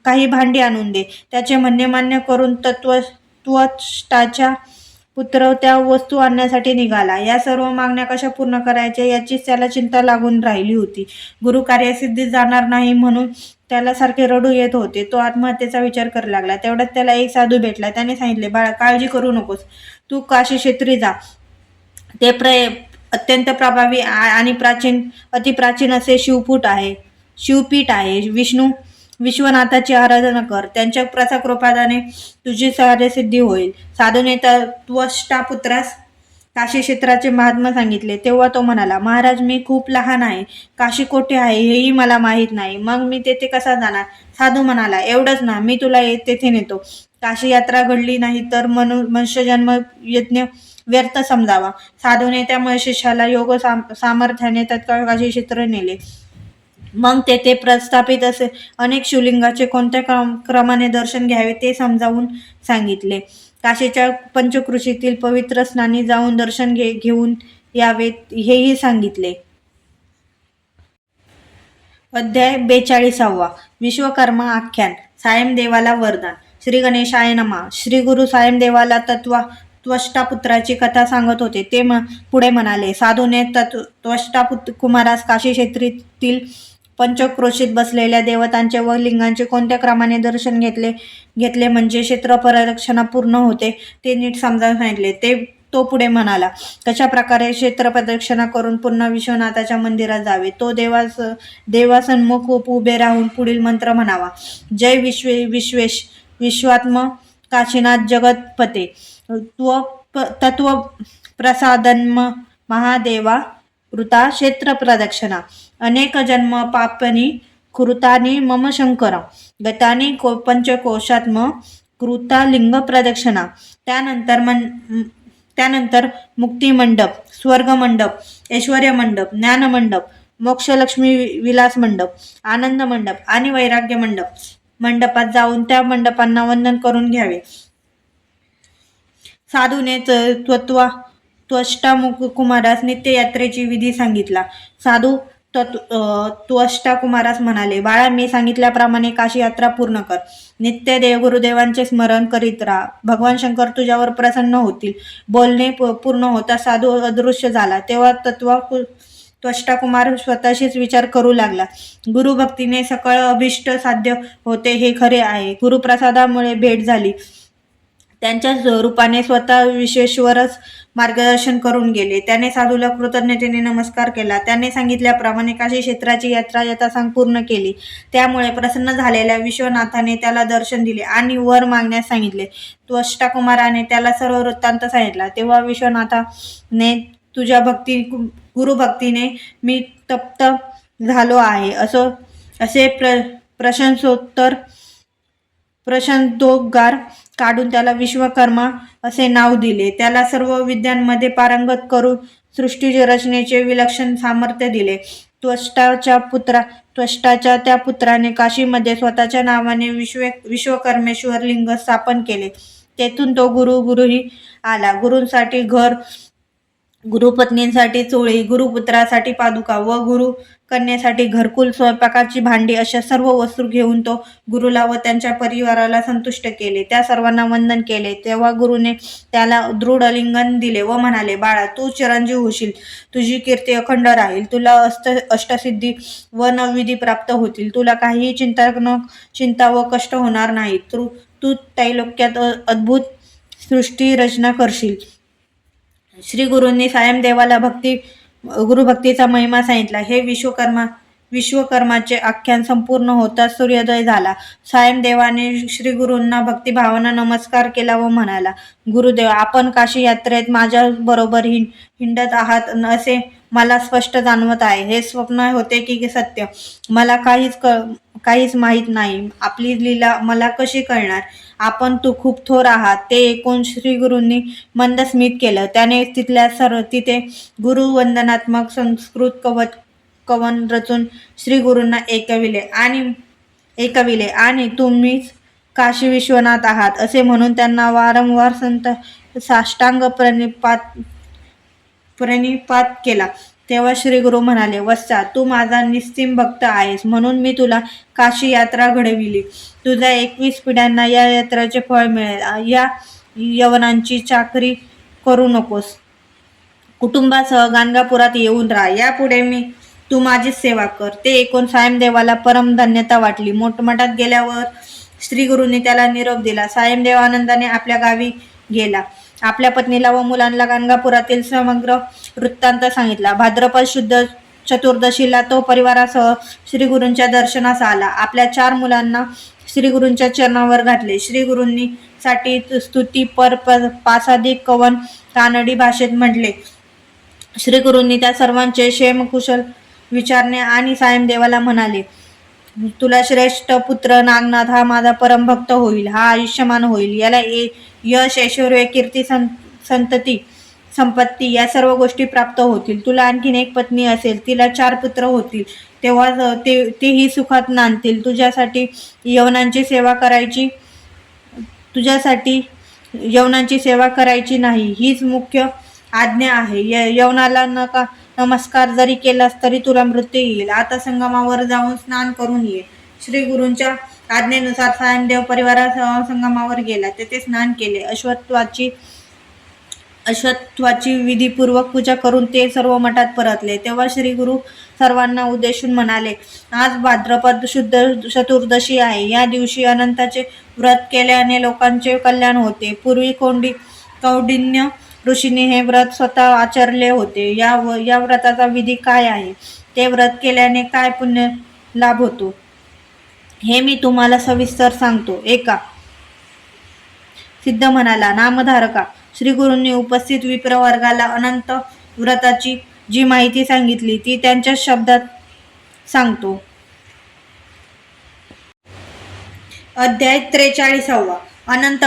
काही भांडी आणून दे. त्याचे म्हणणे मान्य करून त्वष्टाचा पुत्र त्या वस्तू आणण्यासाठी निघाला. या सर्व मागण्या कशा पूर्ण करायच्या याचीच त्याला चिंता लागून राहिली होती. गुरु कार्यसिद्धीत जाणार नाही म्हणून त्याला सारखे रडू येत होते. तो आत्महत्येचा विचार करू लागला. तेवढ्यात त्याला एक साधू भेटला. त्याने सांगितले, बाळा, काळजी करू नकोस, तू काशी क्षेत्री जा. ते अत्यंत प्रभावी आणि अतिप्राचीन असे शिवपीठ आहे. विश्वनाथाची आराधना कर. त्यांच्या प्रसाकृपाने तुझी कार्यसिद्धी होईल. साधूने त्वष्टा पुत्रास काशी क्षेत्राचे महात्मा सांगितले. तेव्हा तो म्हणाला, महाराज, मी खूप लहान आहे. काशी कोठे आहे हेही मला माहीत नाही. मग मी तेथे कसा जाणार? साधू म्हणाला, एवढंच ना, मी तुला तेथे नेतो. काशी यात्रा घडली नाही तर मनुष्यजन्म यज्ञ व्यर्थ समजावा. साधूने त्या शिष्याला योग सामर्थ्याने तत्काळ काशी क्षेत्र नेले. मग तेथे प्रस्थापित असे अनेक शिवलिंगाचे कोणत्या क्रमाने दर्शन घ्यावे ते समजावून सांगितले. काशीच्या पंचक्रोशीतील पवित्र स्नानी जाऊन दर्शन घेऊन यावेत हेही सांगितले. अध्याय 42. विश्वकर्मा आख्यान. सायमदेवाला वरदान. श्री गणेशाय नमः. श्री गुरु सायमदेवाला त्वष्टापुत्राची कथा सांगत होते. ते पुढे म्हणाले, साधूने त्वष्टा कुमारास काशी क्षेत्रातील पंचक्रोशीत बसलेल्या देवतांचे व लिंगांचे कोणत्या क्रमाने दर्शन घेतले म्हणजे क्षेत्र प्रदक्षिणा पूर्ण होते ते नीट समजावून सांगितले. तो पुढे म्हणाला, कशा प्रकारे क्षेत्र प्रदक्षिणा करून पुन्हा विश्वनाथाच्या मंदिरात जावे. तो देवासन्मुख उभे राहून पुढील मंत्र म्हणावा. जय विश्वात्म काशीनाथ जगतपते तत्व प्रसादन्म महादेवा कृता क्षेत्र प्रदक्षिणा अनेक जन्म पापनी कृतानी मम शंकर गतानी पंचकोशात्म कृता लिंग प्रदक्षिणा. त्यानंतर मुक्तिमंडप, स्वर्गमंडप, ऐश्वर्यमंडप, ज्ञानमंडप, मोक्षलक्ष्मी विलास मंडप, आनंद मंडप आणि वैराग्य मंडपात जाऊन त्या मंडपांना वंदन करून घ्यावे. साधूने त्वष्टा कुमारास नित्ययात्रेची विधी सांगितला. साधू त्वष्टा कुमारास म्हणाले, बाळा, मी सांगितल्याप्रमाणे काशी यात्रा पूर्ण कर. नित्य गुरुदेवांचे स्मरण करीत राहा. भगवान शंकर तुझ्यावर प्रसन्न होतील. बोलणे पूर्ण होता साधू अदृश्य झाला. तेव्हा त्वष्टा कुमार स्वतःशीच विचार करू लागला. गुरुभक्तीने सकळ अभिष्ट साध्य होते हे खरे आहे. गुरुप्रसादामुळे भेट झाली. त्यांच्या रूपाने स्वतः विश्वेश्वरच मार्गदर्शन करून गेले. त्याने साधूला कृतज्ञतेने नमस्कार केला. त्याने सांगितल्याप्रमाणे काशी क्षेत्राची यात्रा यथासांग पूर्ण केली. त्यामुळे प्रसन्न झालेल्या विश्वनाथाने त्याला दर्शन दिले आणि वर मागण्यास सांगितले. त्वष्टाकुमाराने त्याला सर्व वृत्तांत सांगितला. तेव्हा विश्वनाथाने, तुझ्या गुरुभक्तीने मी तप्त झालो आहे असे प्रशंसोद्गार काढून त्याला विश्वकर्मा असे नाव दिले. त्याला सर्व विद्यांमध्ये पारंगत करून सृष्टी रचनेचे विलक्षण सामर्थ्य दिले. त्वष्टाच्या त्या पुत्राने काशीमध्ये स्वतःच्या नावाने विश्वकर्मेश्वर लिंग स्थापन केले. तेथून तो गुरुही आला. गुरूंसाठी घर, गुरुपत्नींसाठी चोळी, गुरुपुत्रासाठी पादुका व गुरुकन्येसाठी घरकुल, स्वयंपाकाची भांडी अशा सर्व वस्तू घेऊन तो गुरुला व त्यांच्या परिवाराला संतुष्ट केले. त्या सर्वांना वंदन केले. तेव्हा गुरुने त्याला दृढ लिंगन दिले व म्हणाले, बाळा, तू चिरंजीव होशील. तुझी कीर्ती अखंड राहील. तुला अष्टसिद्धी व नवविधी प्राप्त होतील. तुला काहीही चिंता व कष्ट होणार नाही. तू त्रैलोक्यात अद्भुत सृष्टी रचना करशील. श्री गुरूंनी सायमदेवाला गुरुभक्तीचा महिमा सांगितला. हे विश्वकर्माचे आख्यान संपूर्ण होताच सूर्योदय झाला. सायमदेवाने श्री गुरूंना भक्तिभावानं नमस्कार केला व म्हणाला, गुरुदेव, आपण काशी यात्रेत माझ्या बरोबर हिंडत आहात असे मला स्पष्ट जाणवत आहे. हे स्वप्न होते की सत्य मला काहीच माहीत नाही. आपली लीला मला कशी कळणार? तू खूप थोर आहात. ते ऐकून श्री गुरूंनी मंद स्मित केलं. त्याने तिथे गुरुवंदनात्मक संस्कृत कवन रचून श्री गुरूंना ऐकविले आणि तुम्हीच काशी विश्वनाथ आहात असे म्हणून त्यांना वारंवार साष्टांग प्रणिपात केला. तेव्हा श्री गुरु म्हणाले, वत्सा, तू माझा निस्सीम भक्त आहेस म्हणून मी तुला काशी यात्रा घडविली. तुझ्या 21 पिढ्यांना या यात्रेचे फळ मिळेल. या यवनांची चाकरी करू नकोस. कुटुंबासह गाणगापुरात येऊन राहा. यापुढे तू माझीच सेवा कर. ते ऐकून सायमदेवाला परम धन्यता वाटली. मोठमठात गेल्यावर श्री गुरूंनी त्याला निरोप दिला. सायमदेव आनंदाने आपल्या गावी गेला. आपल्या पत्नीला व मुलांना गाणगापुरातील समग्र वृत्तांत सांगितला. भाद्रपद शुद्ध चतुर्दशीला तो परिवारासह श्री गुरूंच्या दर्शनास आला. आपल्या 4 मुलांना श्री गुरूंच्या चरणावर घातले. श्री गुरूंनी साठी स्तुती पर पासादिक कवन कानडी भाषेत म्हटले. श्री गुरूंनी त्या सर्वांचे क्षेमकुशल विचारणे आणि सायमदेवाला म्हणाले, तुला श्रेष्ठ पुत्र नागनाथ हा माझा परम भक्त होईल. हा आयुष्यमान होईल. याला यश, ऐश्वर्य, कीर्ती, संपत्ती या सर्व गोष्टी प्राप्त होतील. तुला आणखीन एक पत्नी असेल. तिला 4 पुत्र होतील. तेव्हा तेही सुखात नांदतील. तुझ्यासाठी यवनांची सेवा करायची नाही हीच मुख्य आज्ञा आहे. यवनाला नमस्कार जरी केलास तरी तुला मृत्यू येईल. आता संगमावर जाऊन स्नान करून ये. श्री गुरूंच्या आज्ञेनुसार सायमदेव परिवारासह संगमावर गेला. तेथे स्नान केले. अश्वत्थाची विधीपूर्वक पूजा करून ते सर्व मठात परतले. तेव्हा श्री गुरु सर्वांना उद्देशून म्हणाले, आज भाद्रपद शुद्ध चतुर्दशी आहे. या दिवशी अनंताचे व्रत केल्याने लोकांचे कल्याण होते. पूर्वी कौंडिन्य ऋषीने हे व्रत स्वतः आचरले होते. या व्रताचा विधी काय आहे? ते व्रत केल्याने काय पुण्य लाभ होतो हे मी तुम्हाला सविस्तर सांगतो. एका सिद्ध म्हणाला, नामधारका, श्री गुरूंनी उपस्थित विप्रवर्गाला अनंत व्रताची जी माहिती सांगितली ती त्यांच्या शब्दात सांगतो. अध्याय 43 अनंत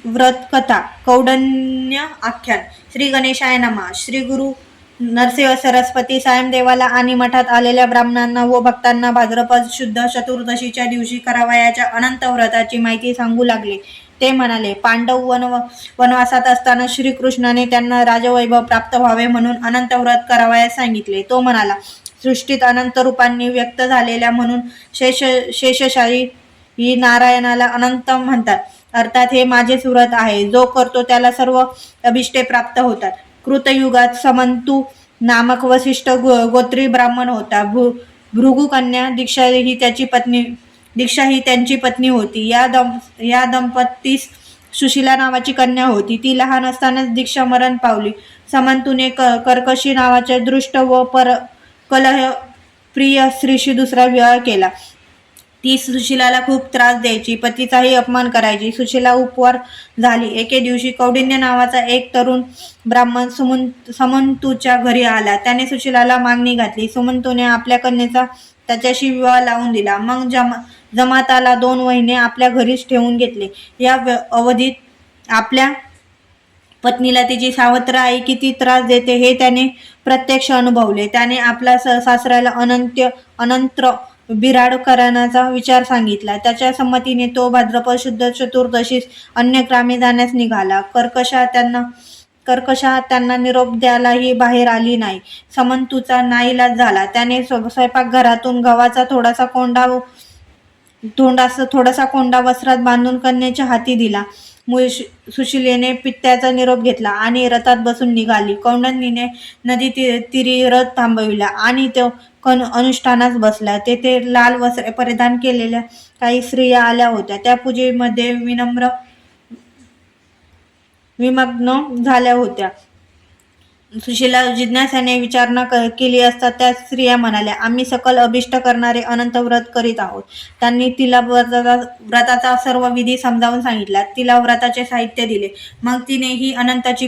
व्रत कथा. कौंडिन्य आख्यान. श्री गणेशाय नमः. श्री गुरु नरसिंह सरस्वती सायमदेवाला आणि मठात आलेल्या ब्राह्मणांना व भक्तांना भाद्रपद शुद्ध चतुर्दशीच्या दिवशी करावयाच्या अनंत व्रताची माहिती सांगू लागले. ते म्हणाले, पांडव वनवासात असताना श्रीकृष्णाने त्यांना राजवैभव प्राप्त व्हावे म्हणून अनंत व्रत करावयास सांगितले. तो म्हणाला, सृष्टीत अनंत रूपांनी व्यक्त झालेल्या म्हणून शेषशायी ही नारायणाला अनंत म्हणतात. अर्थात हे माझेच व्रत आहे. जो करतो त्याला सर्व अभिष्टे प्राप्त होतात. कृतयुगात समंतू नामक वसिष्ठ गोत्री ब्राह्मण होता. भृगुकन्या दीक्षा ही त्यांची पत्नी होती. या दंपतीस सुशीला नावाची कन्या होती. ती लहान असतानाच दीक्षा मरण पावली. समंतूने कर्कशी नावाच्या दृष्ट व कलह प्रिय स्त्रीशी दुसरा विवाह केला. ती सुशीलाला खूप त्रास द्यायची, पतीचाही अपमान करायची. सुशीला उपवार झाली. एके दिवशी कौंडिन्य नावाचा एक तरुण ब्राह्मण समंतूच्या घरी आला. त्याने सुशीलाला मागणी घातली. समंतूने आपल्या कन्येचा त्याच्याशी विवाह लावून दिला. मग जमाताला 2 महिने आपल्या घरीच ठेवून घेतले. या अवधीत आपल्या पत्नीला तिची सावत्र आई किती त्रास देते हे त्याने प्रत्यक्ष अनुभवले. त्याने आपल्या सासऱ्याला अनंत बिराड करण्याचा विचार सांगितला. त्याच्या संमतीने तो भाद्रपद शुद्ध चतुर्दशीस अन्य ग्रामी जाण्यास निघाला. कर्कशा त्यांना निरोप द्यायलाही बाहेर आली नाही. समंतूचा नाईलाज झाला. त्याने स्वयंपाकघरातून गव्हाचा थोडासा कोंडा वस्त्रात बांधून कन्येच्या हाती दिला. सुशिलेने पित्याचा निरोप घेतला आणि रथात बसून निघाली. कौंडिन्यने नदी तीरी रथ थांबविला आणि तो अनुष्ठानास बसला. तेथे लाल वस्त्रे परिधान केलेल्या काही स्त्रिया आल्या होत्या. त्या पूजेमध्ये विमग्न झाल्या होत्या. सुशीला जिज्ञासाने विचारणा केली असता त्या स्त्रिया म्हणाल्या, आम्ही सकल अभिष्ट करणारे अनंत व्रत करीत आहोत. त्यांनी तिला व्रताचा सर्व विधी समजावून सांगितला. तिला व्रताचे साहित्य दिले. मग तिने ही अनंताची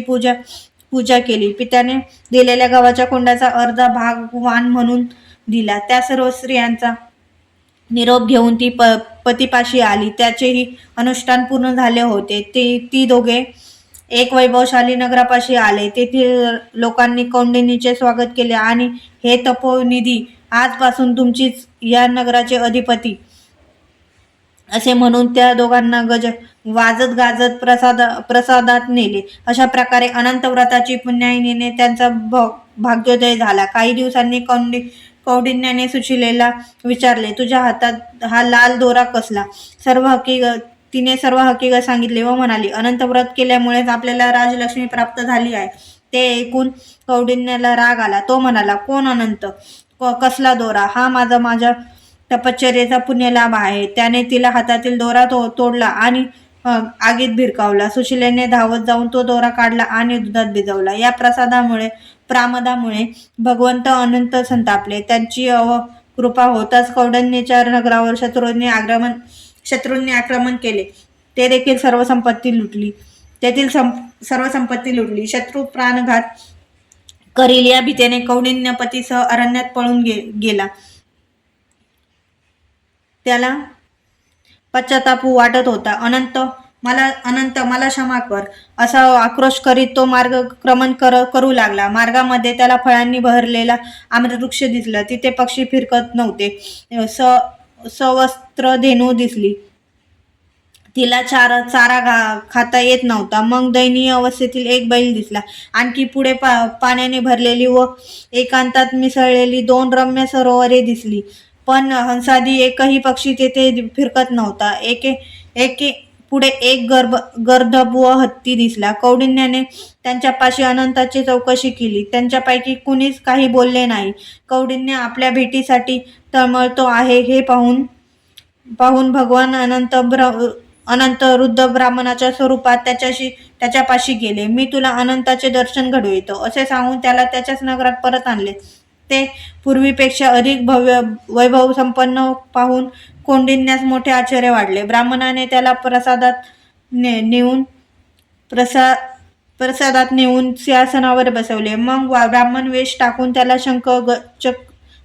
पूजा केली. पित्याने दिलेल्या गव्हाच्या कोंडाचा अर्धा भाग वाण म्हणून दिला. त्या सर्व स्त्रियांचा निरोप घेऊन ती पतीपाशी आली. त्याचेही अनुष्ठान पूर्ण झाले होते. ती दोघे एक वैभवशाली नगरापाशी आले. तेथील लोकांनी कौंडिन्यचे स्वागत केले आणि हे तपोनिधी, आजपासून तुमचीच या नगराचे अधिपती असे म्हणून त्या दोघांना वाजत गाजत प्रसादात नेले. अशा प्रकारे अनंत व्रताची पुण्याईने त्यांचा भाग्योदय झाला. काही दिवसांनी कौंडिन्याने सुशीलेला विचारले, तुझ्या हातात हा लाल दोरा कसला? तिने सर्व हकीकत सांगितली व म्हणाली, अनंत व्रत केल्यामुळेच आपल्याला राजलक्ष्मी प्राप्त झाली आहे. ते ऐकून कौंडिन्याला राग आला. तो म्हणाला, कोण अनंत? कसला दोरा? हा माझ्या तपश्चर्येचा पुण्यलाभ आहे. त्याने तिला हातातील दोरा तोडला आणि आगीत भिरकावला. सुशीलेने धावत जाऊन तो दोरा काढला आणि दुधात भिजवला. या प्रामदामुळे भगवंत अनंत संतापले. त्यांची कृपा होताच कौंडिन्याच्या नगरावर शत्रूंनी आक्रमण केले. ते देखील सर्व संपत्ती लुटली. सर्व संपत्ती लुटली. शत्रू प्राणघात करील या भीतीने कौंडिन्य पतीसह अरण्यात पळून गेला. त्याला पश्चाताप वाटत होता. अनंत मला क्षमा कर, असा आक्रोश करीत तो मार्गक्रमण करू लागला. मार्गामध्ये त्याला फळांनी बहरलेला आम्रवृक्ष दिसला. तिथे पक्षी फिरकत नव्हते. सवस्त्र धेनू दिसली. तिला चारा खाता येत नव्हता. मग दयनीय अवस्थेतील एक बैल दिसला. आणखी पुढे पाण्याने भरलेली व एकांतात मिसळलेली 2 रम्य सरोवरे दिसली. पण हंसादी एकही पक्षी तेथे फिरकत नव्हता. पुढे एक गर्दभ व हत्ती दिसला. कौंडिन्याने त्यांच्यापाशी अनंताची चौकशी केली. त्यांच्यापैकी कुणीच काही बोलले नाही. कौंडिन्य आपल्या भेटीसाठी तळमळतो आहे हे पाहून भगवान अनंत रुद्र ब्राह्मणाच्या स्वरूपात त्याच्यापाशी गेले. मी तुला अनंताचे दर्शन घडवितो असे सांगून त्याला त्याच्याच नगरात परत आणले. ते पूर्वीपेक्षा अधिक वैभव संपन्न पाहून कौंडिन्यास मोठे आश्चर्य वाटले. ब्राह्मणाने त्याला प्रसादात नेऊन सिंहासनावर बसवले. मग ब्राह्मण वेश टाकून त्याला शंख,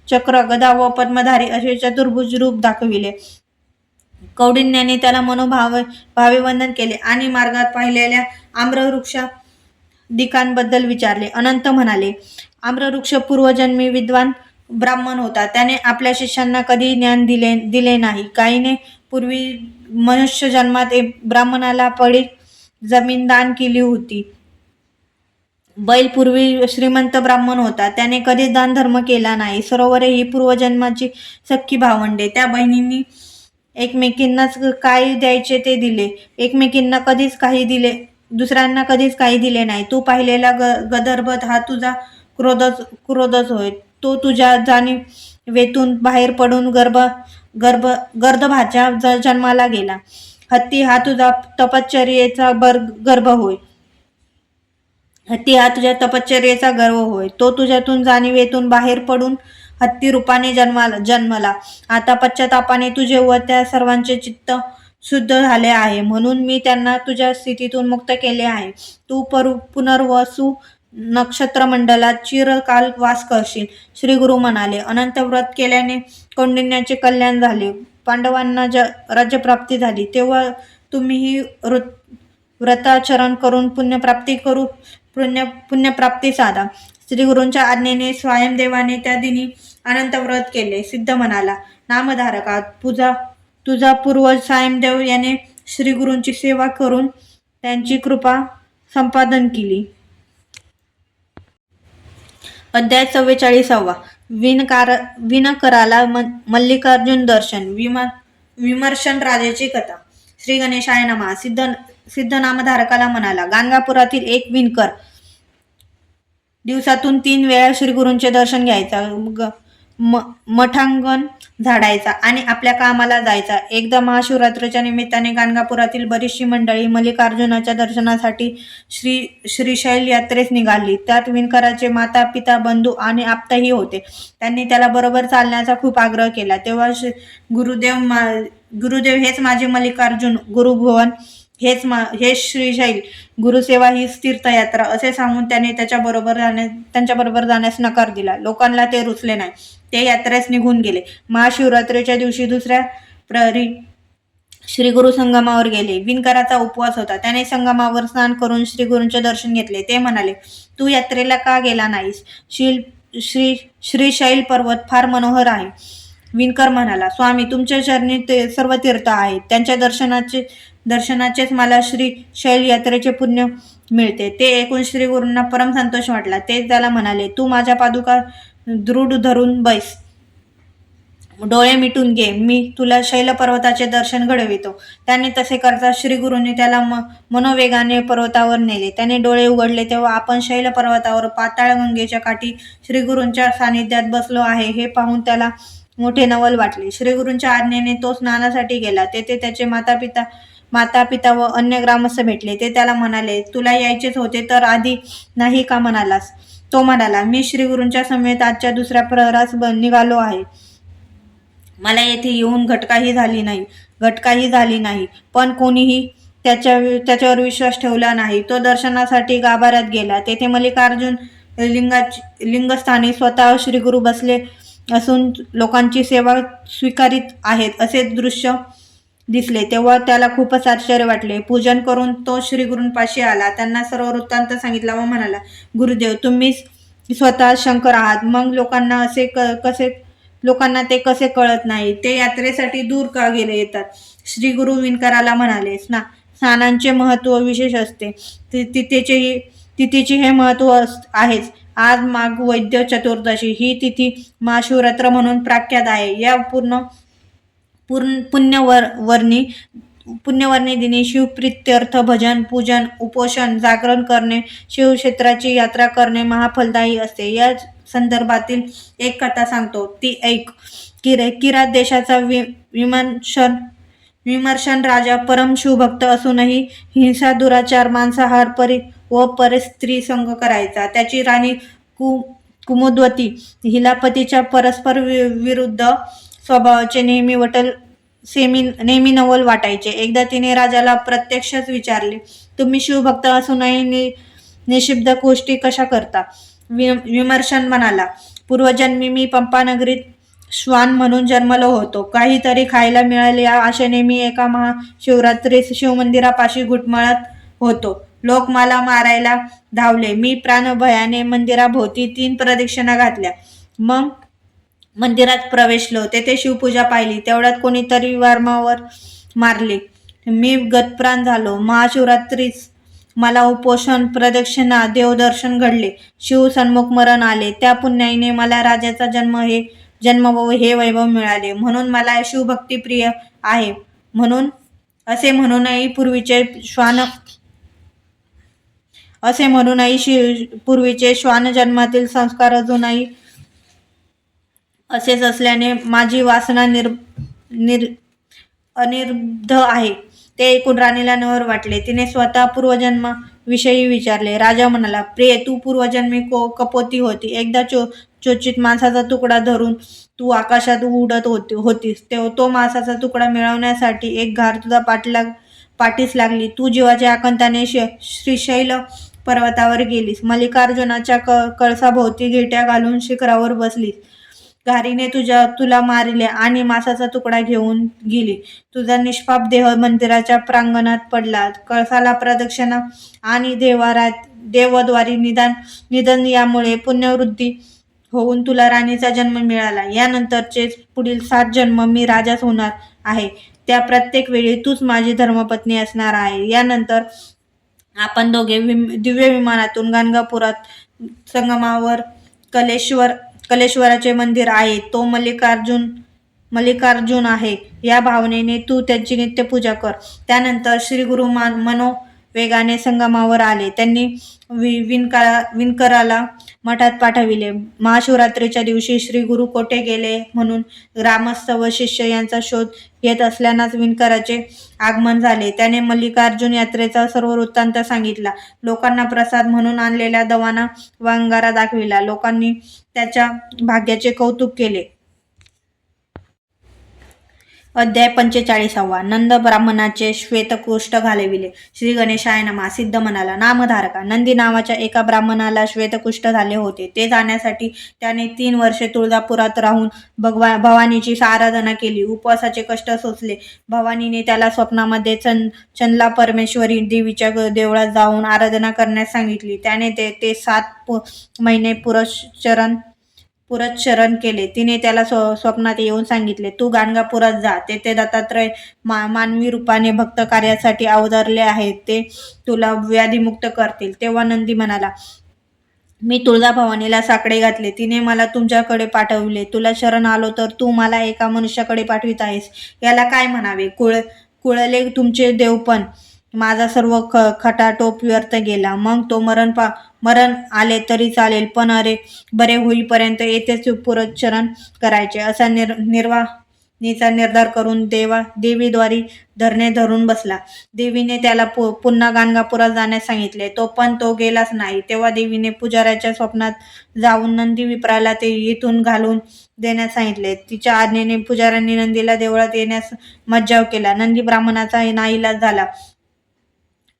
चक्र, गदा व पद्मधारी असे चतुर्भुज रूप दाखविले. कौंडिन्याने त्याला मनोभावे वंदन केले आणि मार्गात पाहिलेल्या आम्रवृक्षादिकांबद्दल विचारले. अनंत म्हणाले, आम्रवृक्ष पूर्वजन्मी विद्वान ब्राह्मण होता. त्याने आपल्या शिष्यांना कधी ज्ञान दिले नाही. गायीने पूर्वी मनुष्य जन्मात ब्राह्मणाला पडीक जमीन दान केली होती. बैल पूर्वी श्रीमंत ब्राह्मण होता. त्याने कधीच दान धर्म केला नाही. सरोवरे ही पूर्वजन्माची सख्खी भावंडे. त्या बहिणींनी एकमेकींनाच काय द्यायचे ते दिले. एकमेकींना कधीच काही दिले, दुसऱ्यांना कधीच काही दिले नाही. तू पाहिलेला गदर्भ हा तुझा क्रोधच होय. तो तुझ्या जाणीवेतून बाहेर पडून गर्दभाच्या जन्माला गेला. हत्ती हा तुझा तपश्चर्येचा गर्भ होय. हत्ती हा तुझ्या तपश्चर्येचा गर्व होय. तो तुझ्यातून जाणीवेतून बाहेर पडून हत्ती रूपाने जन्मला. आता पश्चातापाने तुझे व त्या सर्वांचे चित्त शुद्ध झाले आहे, म्हणून मी त्यांना तुझ्या स्थितीतून मुक्त केले आहे. तू पुनर्वसू नक्षत्रमंडलात चिरकाल वास करशील. श्री गुरु म्हणाले, अनंत व्रत केल्याने कौंडिन्याचे कल्याण झाले, पांडवांना राज्यप्राप्ती झाली. तेव्हा तुम्हीही व्रताचरण करून पुण्यप्राप्ती साधा. श्री गुरूंच्या आज्ञेने स्वयंदेवाने त्या दिनी अनंत व्रत केले. सिद्ध म्हणाला, नामधारका, तुझा पूर्वज स्वयंदेव याने श्री गुरूंची सेवा करून त्यांची कृपा संपादन केली. अध्याय 44. विनकराला मल्लिकार्जुन दर्शन. विमर्शन राजाची कथा. श्री गणेशाय नमः. सिद्ध नामधारकाला म्हणाला, गाणगापुरातील एक विणकर दिवसातून 3 वेळा श्रीगुरूंचे दर्शन घ्यायचा, मठांगण झाडायचा आणि आपल्या कामाला जायचा. एकदा महाशिवरात्रीच्या निमित्ताने गाणगापुरातील बरीचशी मंडळी मल्लिकार्जुनाच्या दर्शनासाठी श्रीशैल यात्रेस निघाली. त्यात विणकराचे माता पिता बंधू आणि आप्तही होते. त्यांनी त्याला बरोबर चालण्याचा खूप आग्रह केला. तेव्हा गुरुदेव हेच माझे मल्लिकार्जुन, गुरुभुवन हेच श्रीशैल, गुरुसेवा ही तीर्थयात्रा असे सांगून त्याने त्यांच्याबरोबर जाण्यास नकार दिला. लोकांना ते रुचले नाही. ते यात्रेस निघून गेले. महाशिवरात्रीच्या दिवशी दुसऱ्या प्रहरी श्रीगुरु संगमावर गेले. विणकराचा उपवास होता. त्याने संगमावर स्नान करून श्रीगुरूंचे दर्शन घेतले. ते म्हणाले, तू यात्रेला का गेला नाहीस? श्रीशैल पर्वत फार मनोहर आहे. विणकर म्हणाला, स्वामी, तुमच्या चरणी ते सर्व तीर्थ आहेत. त्यांच्या दर्शनाचेच मला श्रीशैल यात्रेचे पुण्य मिळते. ते ऐकून श्रीगुरूंना परम संतोष वाटला. ते त्याला म्हणाले, तू माझ्या पादुका दृढ धरून बैस, डोळे मिटून घे, मी तुला शैल पर्वताचे दर्शन घडवितो. त्याने तसे करता श्रीगुरूंनी त्याला मनोवेगाने पर्वतावर नेले. त्याने डोळे उघडले तेव्हा आपण शैल पर्वतावर पाताळ गंगेच्या काठी श्रीगुरूंच्या सानिध्यात बसलो आहे हे पाहून त्याला मोठे नवल वाटले. श्रीगुरूंच्या आज्ञेने तो स्नानासाठी गेला. तेथे त्याचे माता पिता व अन्य ग्रामस्थ भेटले. ते त्याला म्हणाले, तुला यायचेच होते तर आधी नाही का म्हणालास? तो म्हणाला, मी श्रीगुरूंच्या समेत आजच्या दुसऱ्या प्रहरास निघालो आहे. मला येथे येऊन घटकाही झाली नाही. पण कोणीही त्याच्यावर विश्वास ठेवला नाही. तो दर्शनासाठी गाभाऱ्यात गेला. तेथे मल्लिकार्जुन लिंगस्थानी स्वतः श्रीगुरू बसले असून लोकांची सेवा स्वीकारित आहेत असे दृश्य दिसले. तेव्हा त्याला खूपच आश्चर्य वाटले. पूजन करून तो श्रीगुरूंपाशी आला. त्यांना सर्व वृत्तांत सांगितला व म्हणाला, गुरुदेव, तुम्ही स्वतः शंकर आहात. मग लोकांना ते कसे कळत नाही? ते यात्रेसाठी दूर का गेले येतात? श्रीगुरू विणकराला म्हणाले, स्नानांचे महत्व विशेष असते. तिथीचे हे महत्व आहेच. आज माघ वैद्य चतुर्दशी ही तिथी महाशिवरात्र म्हणून प्रख्यात आहे. या पुण्यवर्णी दिनी शिवप्रीत्यर्थ भजन, पूजन, उपोषण, जागरण करणे, शिवक्षेत्राची यात्रा करणे महाफलदायी असते. या संदर्भातील एक कथा सांगतो, ती ऐक. किरात देशाचा विमर्शन राजा परम शिवभक्त असूनही हिंसा, दुराचार, मांसाहार व परस्त्री संग करायचा. त्याची राणी कुमुद्वती हिला पतीच्या परस्पर विरुद्ध स्वभावाचे नेहमी नवल वाटायचे. एकदा तिने राजाला प्रत्यक्षच विचारले, तुम्ही शिवभक्त असूनही निषिद्ध गोष्टी कशा करता? विमर्शन म्हणाला, पूर्वजन्मी मी पंपानगरीत श्वान म्हणून जन्मलो होतो. काहीतरी खायला मिळाले या आशेने मी एका महाशिवरात्रीस शिवमंदिरापाशी घुटमळत होतो. लोक मला मारायला धावले. मी प्राणभयाने मंदिराभोवती 3 प्रदक्षिणा घातल्या. मग मंदिरात प्रवेशलो. तेथे शिवपूजा पाहिली. तेवढ्यात कोणीतरी वारमावर मारले. मी गतप्राण झालो. महाशिवरात्रीस मला उपोषण, प्रदक्षिणा, देवदर्शन घडले. शिव सन्मुख मरण आले. त्या पुण्याईने मला राजाचा जन्म व हे वैभव मिळाले. म्हणून मला शिवभक्ती प्रिय आहे. असे म्हणूनही पूर्वीचे श्वान जन्मातील संस्कार अजूनही असेच असल्याने माझी वासना अनिर्बध आहे. ते ऐकून राणीला नवर वाटले. तिने स्वतः पूर्वजन्माविषयी विचारले. राजा म्हणाला, प्रिय, तू पूर्वजन्मी कपोती होती. एकदा चोचित मांसाचा तुकडा धरून तू आकाशात उडत होतीस. तो मांसाचा तुकडा मिळवण्यासाठी एक घार तुझा पाठीस लागली. तू जीवाच्या आकांताने श्रीशैल पर्वतावर गेलीस. मल्लिकार्जुनाच्या कळसाभोवती घेट्या घालून शिखरावर बसलीस. घारीने तुला मारले आणि मांसाचा तुकडा घेऊन गेली. तुझा निष्पाप देह मंदिराच्या प्रांगणात पडला. कळसाला प्रदक्षिणा आणि देवद्वारी निधन यामुळे पुण्यवृद्धी होऊन तुला राणीचा जन्म मिळाला. यानंतरचे पुढील 7 जन्म मी राजाच होणार आहे. त्या प्रत्येक वेळी तूच माझी धर्मपत्नी असणार आहे. यानंतर आपण दोघे दिव्य विमानातून गाणगापुरात संगमावर कलेश्वराचे मंदिर आहे. तो मल्लिकार्जुन आहे. या भावनेने तू त्यांची नित्य पूजा कर. त्यानंतर श्री गुरु मनोवेगाने संगमावर आले. त्यांनी विणकराला मठात पाठविले. महाशिवरात्रीच्या दिवशी श्री गुरु कोठे गेले म्हणून ग्रामस्थ व शिष्य यांचा शोध घेत असल्यानाच विणकराचे आगमन झाले. त्याने मल्लिकार्जुन यात्रेचा सर्व वृत्तांत सांगितला. लोकांना प्रसाद म्हणून आणलेल्या दवाना व अंगारा दाखविला. लोकांनी त्याच्या भाग्याचे कौतुक केले. अध्याय 45. नंद ब्राह्मणाचे श्वेतकुष्ठ घालविले. श्री गणेशाय नमः. सिद्ध म्हणाला, नामधारका, नंदी नावाच्या एका ब्राह्मणाला श्वेतकुष्ठ झाले होते. ते जाण्यासाठी त्याने 3 वर्षे तुळजापुरात राहून भवानीची आराधना केली. उपवासाचे कष्ट सोसले. भवानीने त्याला स्वप्नामध्ये चंदला परमेश्वरी देवीच्या देवळात जाऊन आराधना करण्यास सांगितली. त्याने ते 7 महिने पुरच्चरण केले. तिने त्याला स्वप्नात येऊन सांगितले, तू गाणगापुरात जा. तेथे दत्तात्रय मानवी रूपाने भक्त कार्यासाठी अवतरले आहेत. ते तुला व्याधीमुक्त करतील. तेव्हा नंदी म्हणाला, मी तुळजाभवानीला साकडे घातले. तिने मला तुमच्याकडे पाठवले. तुला शरण आलो तर तू मला एका मनुष्याकडे पाठवित आहेस. याला काय म्हणावे? कुळले तुमचे देवपण. माझा सर्व खटाटोप व्यर्थ गेला. मग तो मरण आले तरी चालेल, पण बरे होईपर्यंत येथेच पुरच्चरण करायचे असा निर्वाणीचा निर्धार करून देवीद्वारी धरणे धरून बसला. देवीने त्याला पुन्हा गाणगापुरात जाण्यास सांगितले. तो गेलाच नाही. तेव्हा देवीने पुजाऱ्याच्या स्वप्नात जाऊन नंदी विप्राला ते येथून घालून देण्यास सांगितले. तिच्या आज्ञेने पुजाऱ्यांनी नंदीला देवळात येण्यास मज्जाव केला. नंदी ब्राह्मणाचा नाईलाज झाला.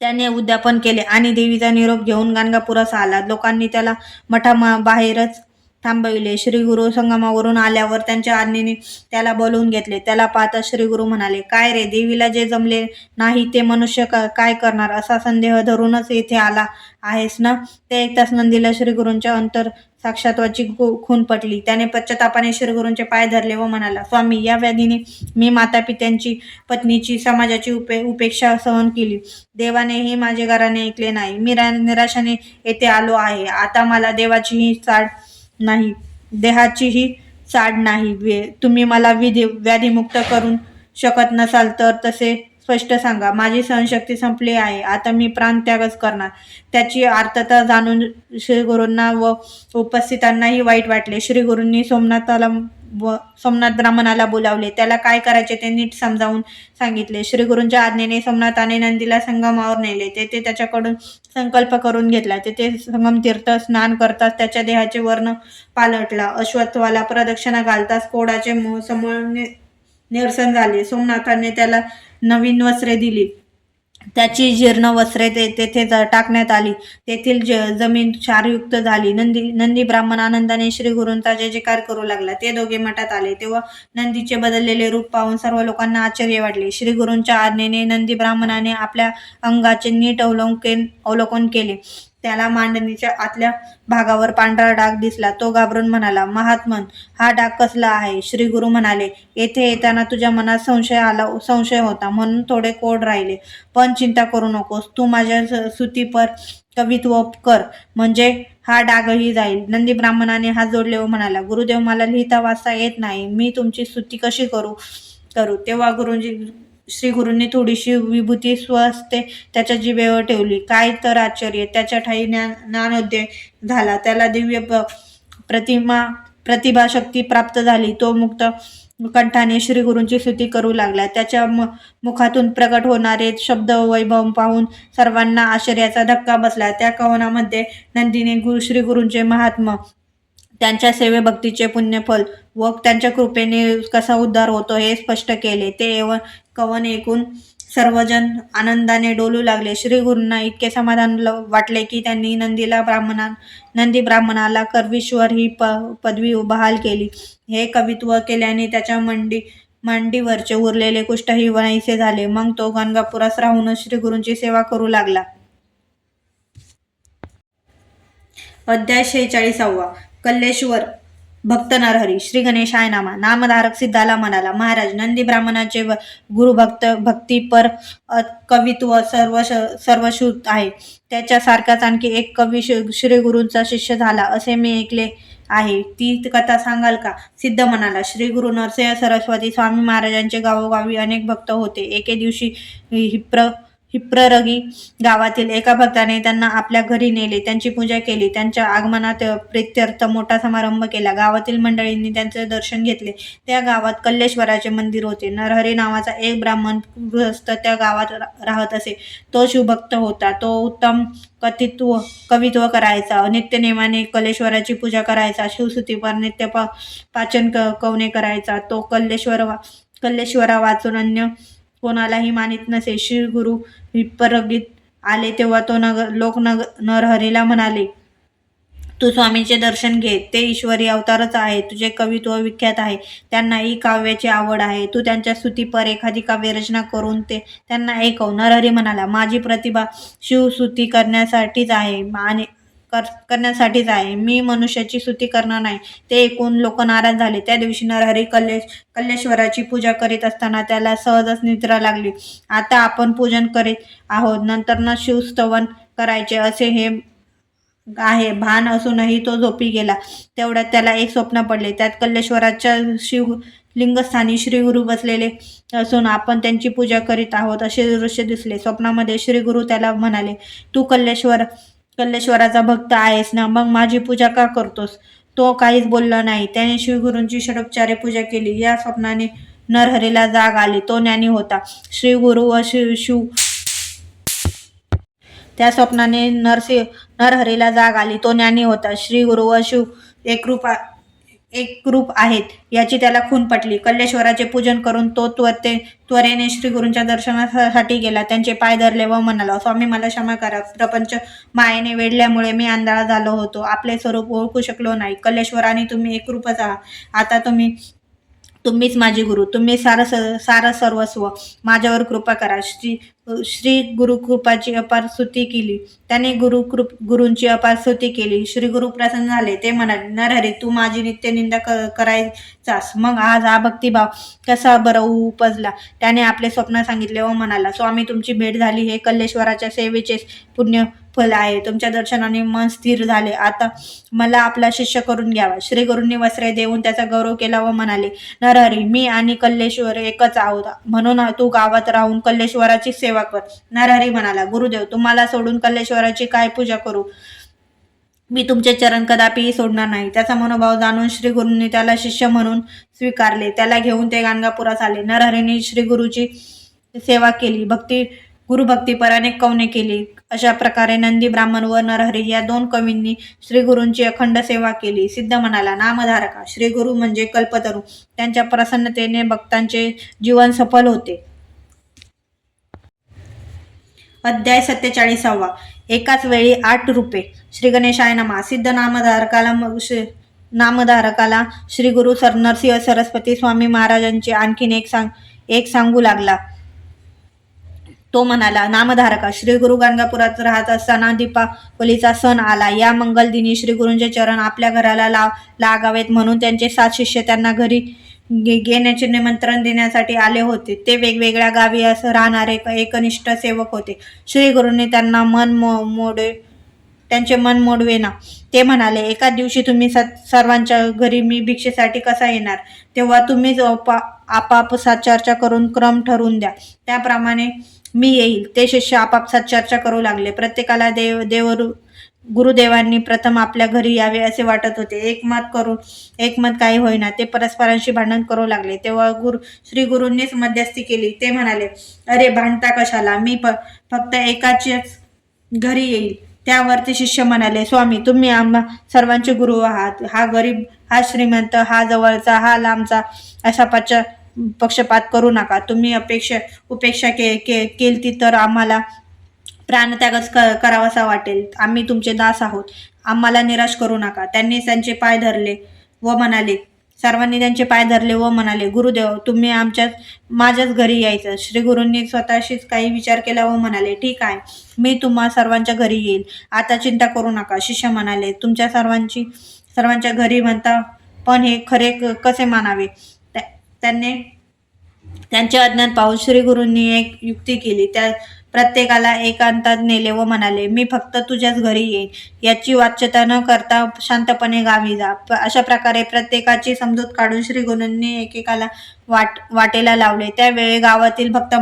त्याने उद्यापन केले आणि देवीचा निरोप घेऊन गाणगापुरास आला. लोकांनी त्याला मठाबाहेरच थांबविले. श्रीगुरु संगमावरून आल्यावर त्यांच्या आज्ञेने त्याला बोलवून घेतले. त्याला पाहता श्रीगुरु म्हणाले, काय रे, देवीला जे जमले नाही ते मनुष्य काय करणार असा संदेह धरूनच येथे आला आहेस ना? ते ऐकताच नंदीला श्रीगुरूंच्या अंतर साक्षात्वाची खून पटली. त्याने पश्चातापाने श्रीगुरूंचे पाय धरले व म्हणाला, स्वामी, या व्याधीने मी मातापित्यांची, पत्नीची, समाजाची उपेक्षा सहन केली. देवानेही माझे गाराने ऐकले नाही. मी निराशाने येथे आलो आहे. आता मला देवाचीही चाड नाही, देहाचीही चाड नाही. तुम्ही मला व्याधीमुक्त करू शकत नसाल तर तसे स्पष्ट सांगा. माझी सहनशक्ती संपली आहे. आता मी प्राणत्यागच करणार. त्याची आर्तता जाणून श्रीगुरूंना व उपस्थितांनाही वाईट वाटले. श्रीगुरूंनी सोमनाथ ब्राह्मणाला बोलावले. त्याला काय करायचे ते नीट समजावून सांगितले. श्रीगुरूंच्या आज्ञेने सोमनाथाने नंदीला संगमावर नेले. तेथे त्याच्याकडून संकल्प करून घेतला. तेथे संगमतीर्थ स्नान करताच त्याच्या देहाचे वर्ण पालटला. अश्वत्थाला प्रदक्षिणा घालताच कोडाचे समूळ निरसन झाले. सोमनाथाने त्याला नवीन वस्त्रे दिली. त्याची जीर्ण वस्त्रे तेथे टाकण्यात आली. तेथील जमीन क्षारयुक्त झाली. नंदी ब्राह्मण आनंदाने श्रीगुरूंचा जय जयकार करू लागला. ते दोघे मठात आले तेव्हा नंदीचे बदललेले रूप पाहून सर्व लोकांना आश्चर्य वाटले. श्रीगुरूंच्या आज्ञेने नंदी ब्राह्मणाने आपल्या अंगाचे नीट अवलोकन केले. त्याला मांडणीच्या आतल्या भागावर पांढरा डाग दिसला. तो घाबरून म्हणाला, महात्मन, हा डाग कसला आहे? श्रीगुरु म्हणाले, येथे येताना तुझ्या मनात संशय होता म्हणून थोडे कोड राहिले. पण चिंता करू नकोस. तू माझ्या स्तुतीपर कवित्व कर, म्हणजे हा डागही जाईल. नंदी ब्राह्मणाने हात जोडले व म्हणाला, गुरुदेव, मला लिहिता वाचता येत नाही. मी तुमची स्तुती कशी करू? तेव्हा श्रीगुरूंनी थोडीशी विभूती स्वहस्ते त्याच्या जिभेवर ठेवली. काय तर आश्चर्य! त्याच्या ठायी ज्ञानोदय झाला. त्याला दिव्य प्रतिभाशक्ती प्राप्त झाली. तो मुक्त कंठाने श्रीगुरूंची स्तुती करू लागला. त्याच्या मुखातून प्रकट होणारे शब्द वैभव पाहून सर्वांना आश्चर्याचा धक्का बसला. त्या कवनामध्ये नंदीने श्रीगुरूंचे महात्म्य, त्यांच्या सेवेभक्तीचे पुण्यफल व त्यांच्या कृपेने कसा उद्धार होतो हे स्पष्ट केले. ते कवन ऐकून सर्वजण आनंदाने डोलू लागले. श्री गुरूंना इतके समाधान वाटले की त्यांनी नंदी ब्राह्मणाला कर्वीश्वर ही पदवी बहाल केली. हे कवित्व केल्याने त्याच्या मांडीवरचे उरलेले कुष्ठही नाहीसे झाले. मग तो गाणगापुरात राहूनच श्री गुरूंची सेवा करू लागला. अध्याय 46. कल्लेश्वर भक्त नरहरी. श्री गणेशाय नामा. नामधारक सिद्धाला म्हणाला, महाराज, नंदी ब्राह्मणाचे भक्तीपर कवित्व सर्वश्रुत आहे. त्याच्या सारखाच आणखी एक कवी श्री गुरूंचा शिष्य झाला असे मी ऐकले आहे. ती कथा सांगाल का? सिद्ध म्हणाला, श्री गुरु नरसिंह सरस्वती स्वामी महाराजांचे गावोगावी अनेक भक्त होते. एके दिवशी हिप्ररगी गावातील एका भक्ताने त्यांना आपल्या घरी नेले, त्यांची पूजा केली, त्यांच्या आगमनात प्रीत्यर्थ मोठा समारंभ केला. गावातील मंडळींनी त्यांचे दर्शन घेतले. त्या गावात कल्लेश्वराचे मंदिर होते. नरहरी नावाचा एक ब्राह्मण गृहस्थ त्या गावात राहत असे. तो शिवभक्त होता. तो उत्तम कवित्व करायचा, नित्यनेमाने कल्लेश्वराची पूजा करायचा, शिवस्तुतीपर नित्य पाचन कवने करायचा. तो कल्लेश्वरा वाचून अन्य कोणालाही मानित नसे. श्री गुरु विपरगीत आले तेव्हा तो लोक नरहरीला म्हणाले, तू स्वामींचे दर्शन घे. ते ईश्वरी अवतारच आहे. तुझे कवित्व विख्यात आहे. त्यांनाही काव्याची आवड आहे. तू त्यांच्या स्तुतीपर एखादी काव्यरचना करून त्यांना ऐकव. नरहरी म्हणाला, माझी प्रतिभा शिवस्तुती करण्यासाठीच आहे. मी मनुष्याची स्तुती करणार नाही. ते ऐकून लोक नाराज झाले. त्या दिवशी नरहरी कल्लेश्वराची पूजा करीत असताना त्याला सहजच निद्रा लागली. आता आपण पूजन करीत आहोत, नंतर शिवस्तवन करायचे असे हे आहे भान असूनही तो झोपी गेला. तेवढ्यात त्याला एक स्वप्न पडले. त्यात कल्लेश्वराच्या शिवलिंगस्थानी श्री गुरु बसलेले असून आपण त्यांची पूजा करीत आहोत असे दृश्य दिसले. स्वप्नामध्ये श्री गुरु त्याला म्हणाले, तू कल्लेश्वराचा भक्त आहेस ना, मग माझी पूजा का करतोस? तो काहीच बोलला नाही. त्याने श्रीगुरूंची षडोपचारे पूजा केली. या स्वप्नाने नरहरीला जाग आली. तो ज्ञानी होता. श्री गुरु व शिव त्या स्वप्नाने नरहरीला जाग आली. तो ज्ञानी होता. श्री गुरु व शिव एकरूप आहेत याची त्याला खूण पटली. कल्लेश्वराचे पूजन करून तो त्वरेने श्री गुरूंच्या दर्शनासाठी गेला. त्यांचे पाय धरले व म्हणाला, स्वामी, मला क्षमा करा. प्रपंच मायेने वेढल्यामुळे मी आंधळा झालो होतो. आपले स्वरूप ओळखू शकलो नाही. कल्लेश्वर आणि तुम्ही एकरूपच आहात. आता तुम्हीच माझे गुरु. तुम्ही सार सर्वस्व. माझ्यावर कृपा करा. श्री गुरुकृपाची अपार स्तुती केली. त्याने गुरूंची अपार स्तुती केली. श्री गुरु प्रसन्न झाले. ते म्हणाले, नरहरी, तू माझी नित्य निंदा करायचास, मग आज हा भक्तिभाव कसा बरं उपजला? त्याने आपले स्वप्न सांगितले व म्हणाला, स्वामी, तुमची भेट झाली हे कल्लेश्वराच्या सेवेचे पुण्य फल आहे. तुमच्या दर्शनाने मन स्थिर झाले. आता मला आपला शिष्य करून घ्यावा. श्री गुरूंनी वस्त्रे देऊन त्याचा गौरव केला व म्हणाले, नरहरी, मी आणि कल्लेश्वर एकच आहोत, म्हणून तू गावात राहून कल्लेश्वराची सेवा कर. नरहरी म्हणाला, गुरुदेव, तुम्हाला सोडून कल्लेश्वराची काय पूजा करू? मी तुमचे चरण कदापिही सोडणार नाही. त्याचा मनोभाव जाणून श्री गुरूंनी त्याला शिष्य म्हणून स्वीकारले. त्याला घेऊन ते गाणगापुरात आले. नरहरीने श्री गुरुची सेवा केली. गुरुभक्तीपर अनेक कवने केली. अशा प्रकारे नंदी ब्राह्मण व नरहरी या दोन कवींनी श्री गुरूंची अखंड सेवा केली. सिद्ध म्हणाला, नामधारका, श्री गुरु म्हणजे कल्पतरू. त्यांच्या प्रसन्नतेने भक्तांचे जीवन सफल होते. अध्याय 47. एकाच वेळी 8 रूपे. श्री गणेशाय नमः. सिद्ध नामधारकाला श्री गुरु नरसिंह सरस्वती स्वामी महाराजांचे आणखीन एक सांगू लागला. तो म्हणाला, नामधारका, श्री गुरु गाणगापुरात राहत असताना दीपावलीचा सण आला. या मंगल दिनी श्री गुरूंचे चरण आपल्या घराला लागावेत म्हणून त्यांचे 7 शिष्य त्यांना घरी घेण्याचे निमंत्रण देण्यासाठी आले होते. ते वेगवेगळ्या गावी राहणारे एकनिष्ठ सेवक होते. श्री गुरूंनी त्यांचे मन मोडवेना. ते म्हणाले, एका दिवशी तुम्ही सर्वांच्या घरी मी भिक्षेसाठी कसा येणार? तेव्हा तुम्हीच आपापसात चर्चा करून क्रम ठरवून द्या, त्याप्रमाणे मी येईल. ते शिष्य आपापसात चर्चा करू लागले. प्रत्येकाला गुरुदेवांनी प्रथम आपल्या घरी यावे असे वाटत होते. एकमत काही होईना. ते परस्परांशी भांडण करू लागले. तेव्हा श्री गुरूंनीच मध्यस्थी केली. ते म्हणाले, अरे, भांडता कशाला? मी फक्त एकाच्याच घरी येईल. त्यावरती शिष्य म्हणाले, स्वामी, तुम्ही आम्हा सर्वांचे गुरु आहात. हा गरीब, हा श्रीमंत, हा जवळचा, हा लांबचा, अशा पक्षपात करू नका. तुम्ही उपेक्षा केली तर आम्हाला प्राणत्यागच करावासा वाटेल. आम्ही तुमचे दास आहोत. आम्हाला निराश करू नका. त्यांनी त्यांचे पाय धरले व म्हणाले सर्वांनी त्यांचे पाय धरले व म्हणाले, गुरुदेव, तुम्ही माझ्याच घरी यायचं. श्री गुरूंनी स्वतःशीच काही विचार केला व म्हणाले, ठीक आहे, मी तुम्हा सर्वांच्या घरी येईल. आता चिंता करू नका. शिष्य म्हणाले, तुमच्या सर्वांच्या घरी म्हणता, पण हे खरे कसे मानावे? त्यांचे अज्ञान पाहून श्री गुरूंनी एक युक्ती केली. त्या प्रत्येकाला एकांतात नेले व म्हणाले, मी फक्त तुझ्याच घरी येईन. याची वाच्यता न करता शांतपणे गावी जा. अशा प्रकारे प्रत्येकाची समजूत काढून श्री गुरूंनी एकेकाला वाटेला लावले. त्यावेळी गावातील भक्त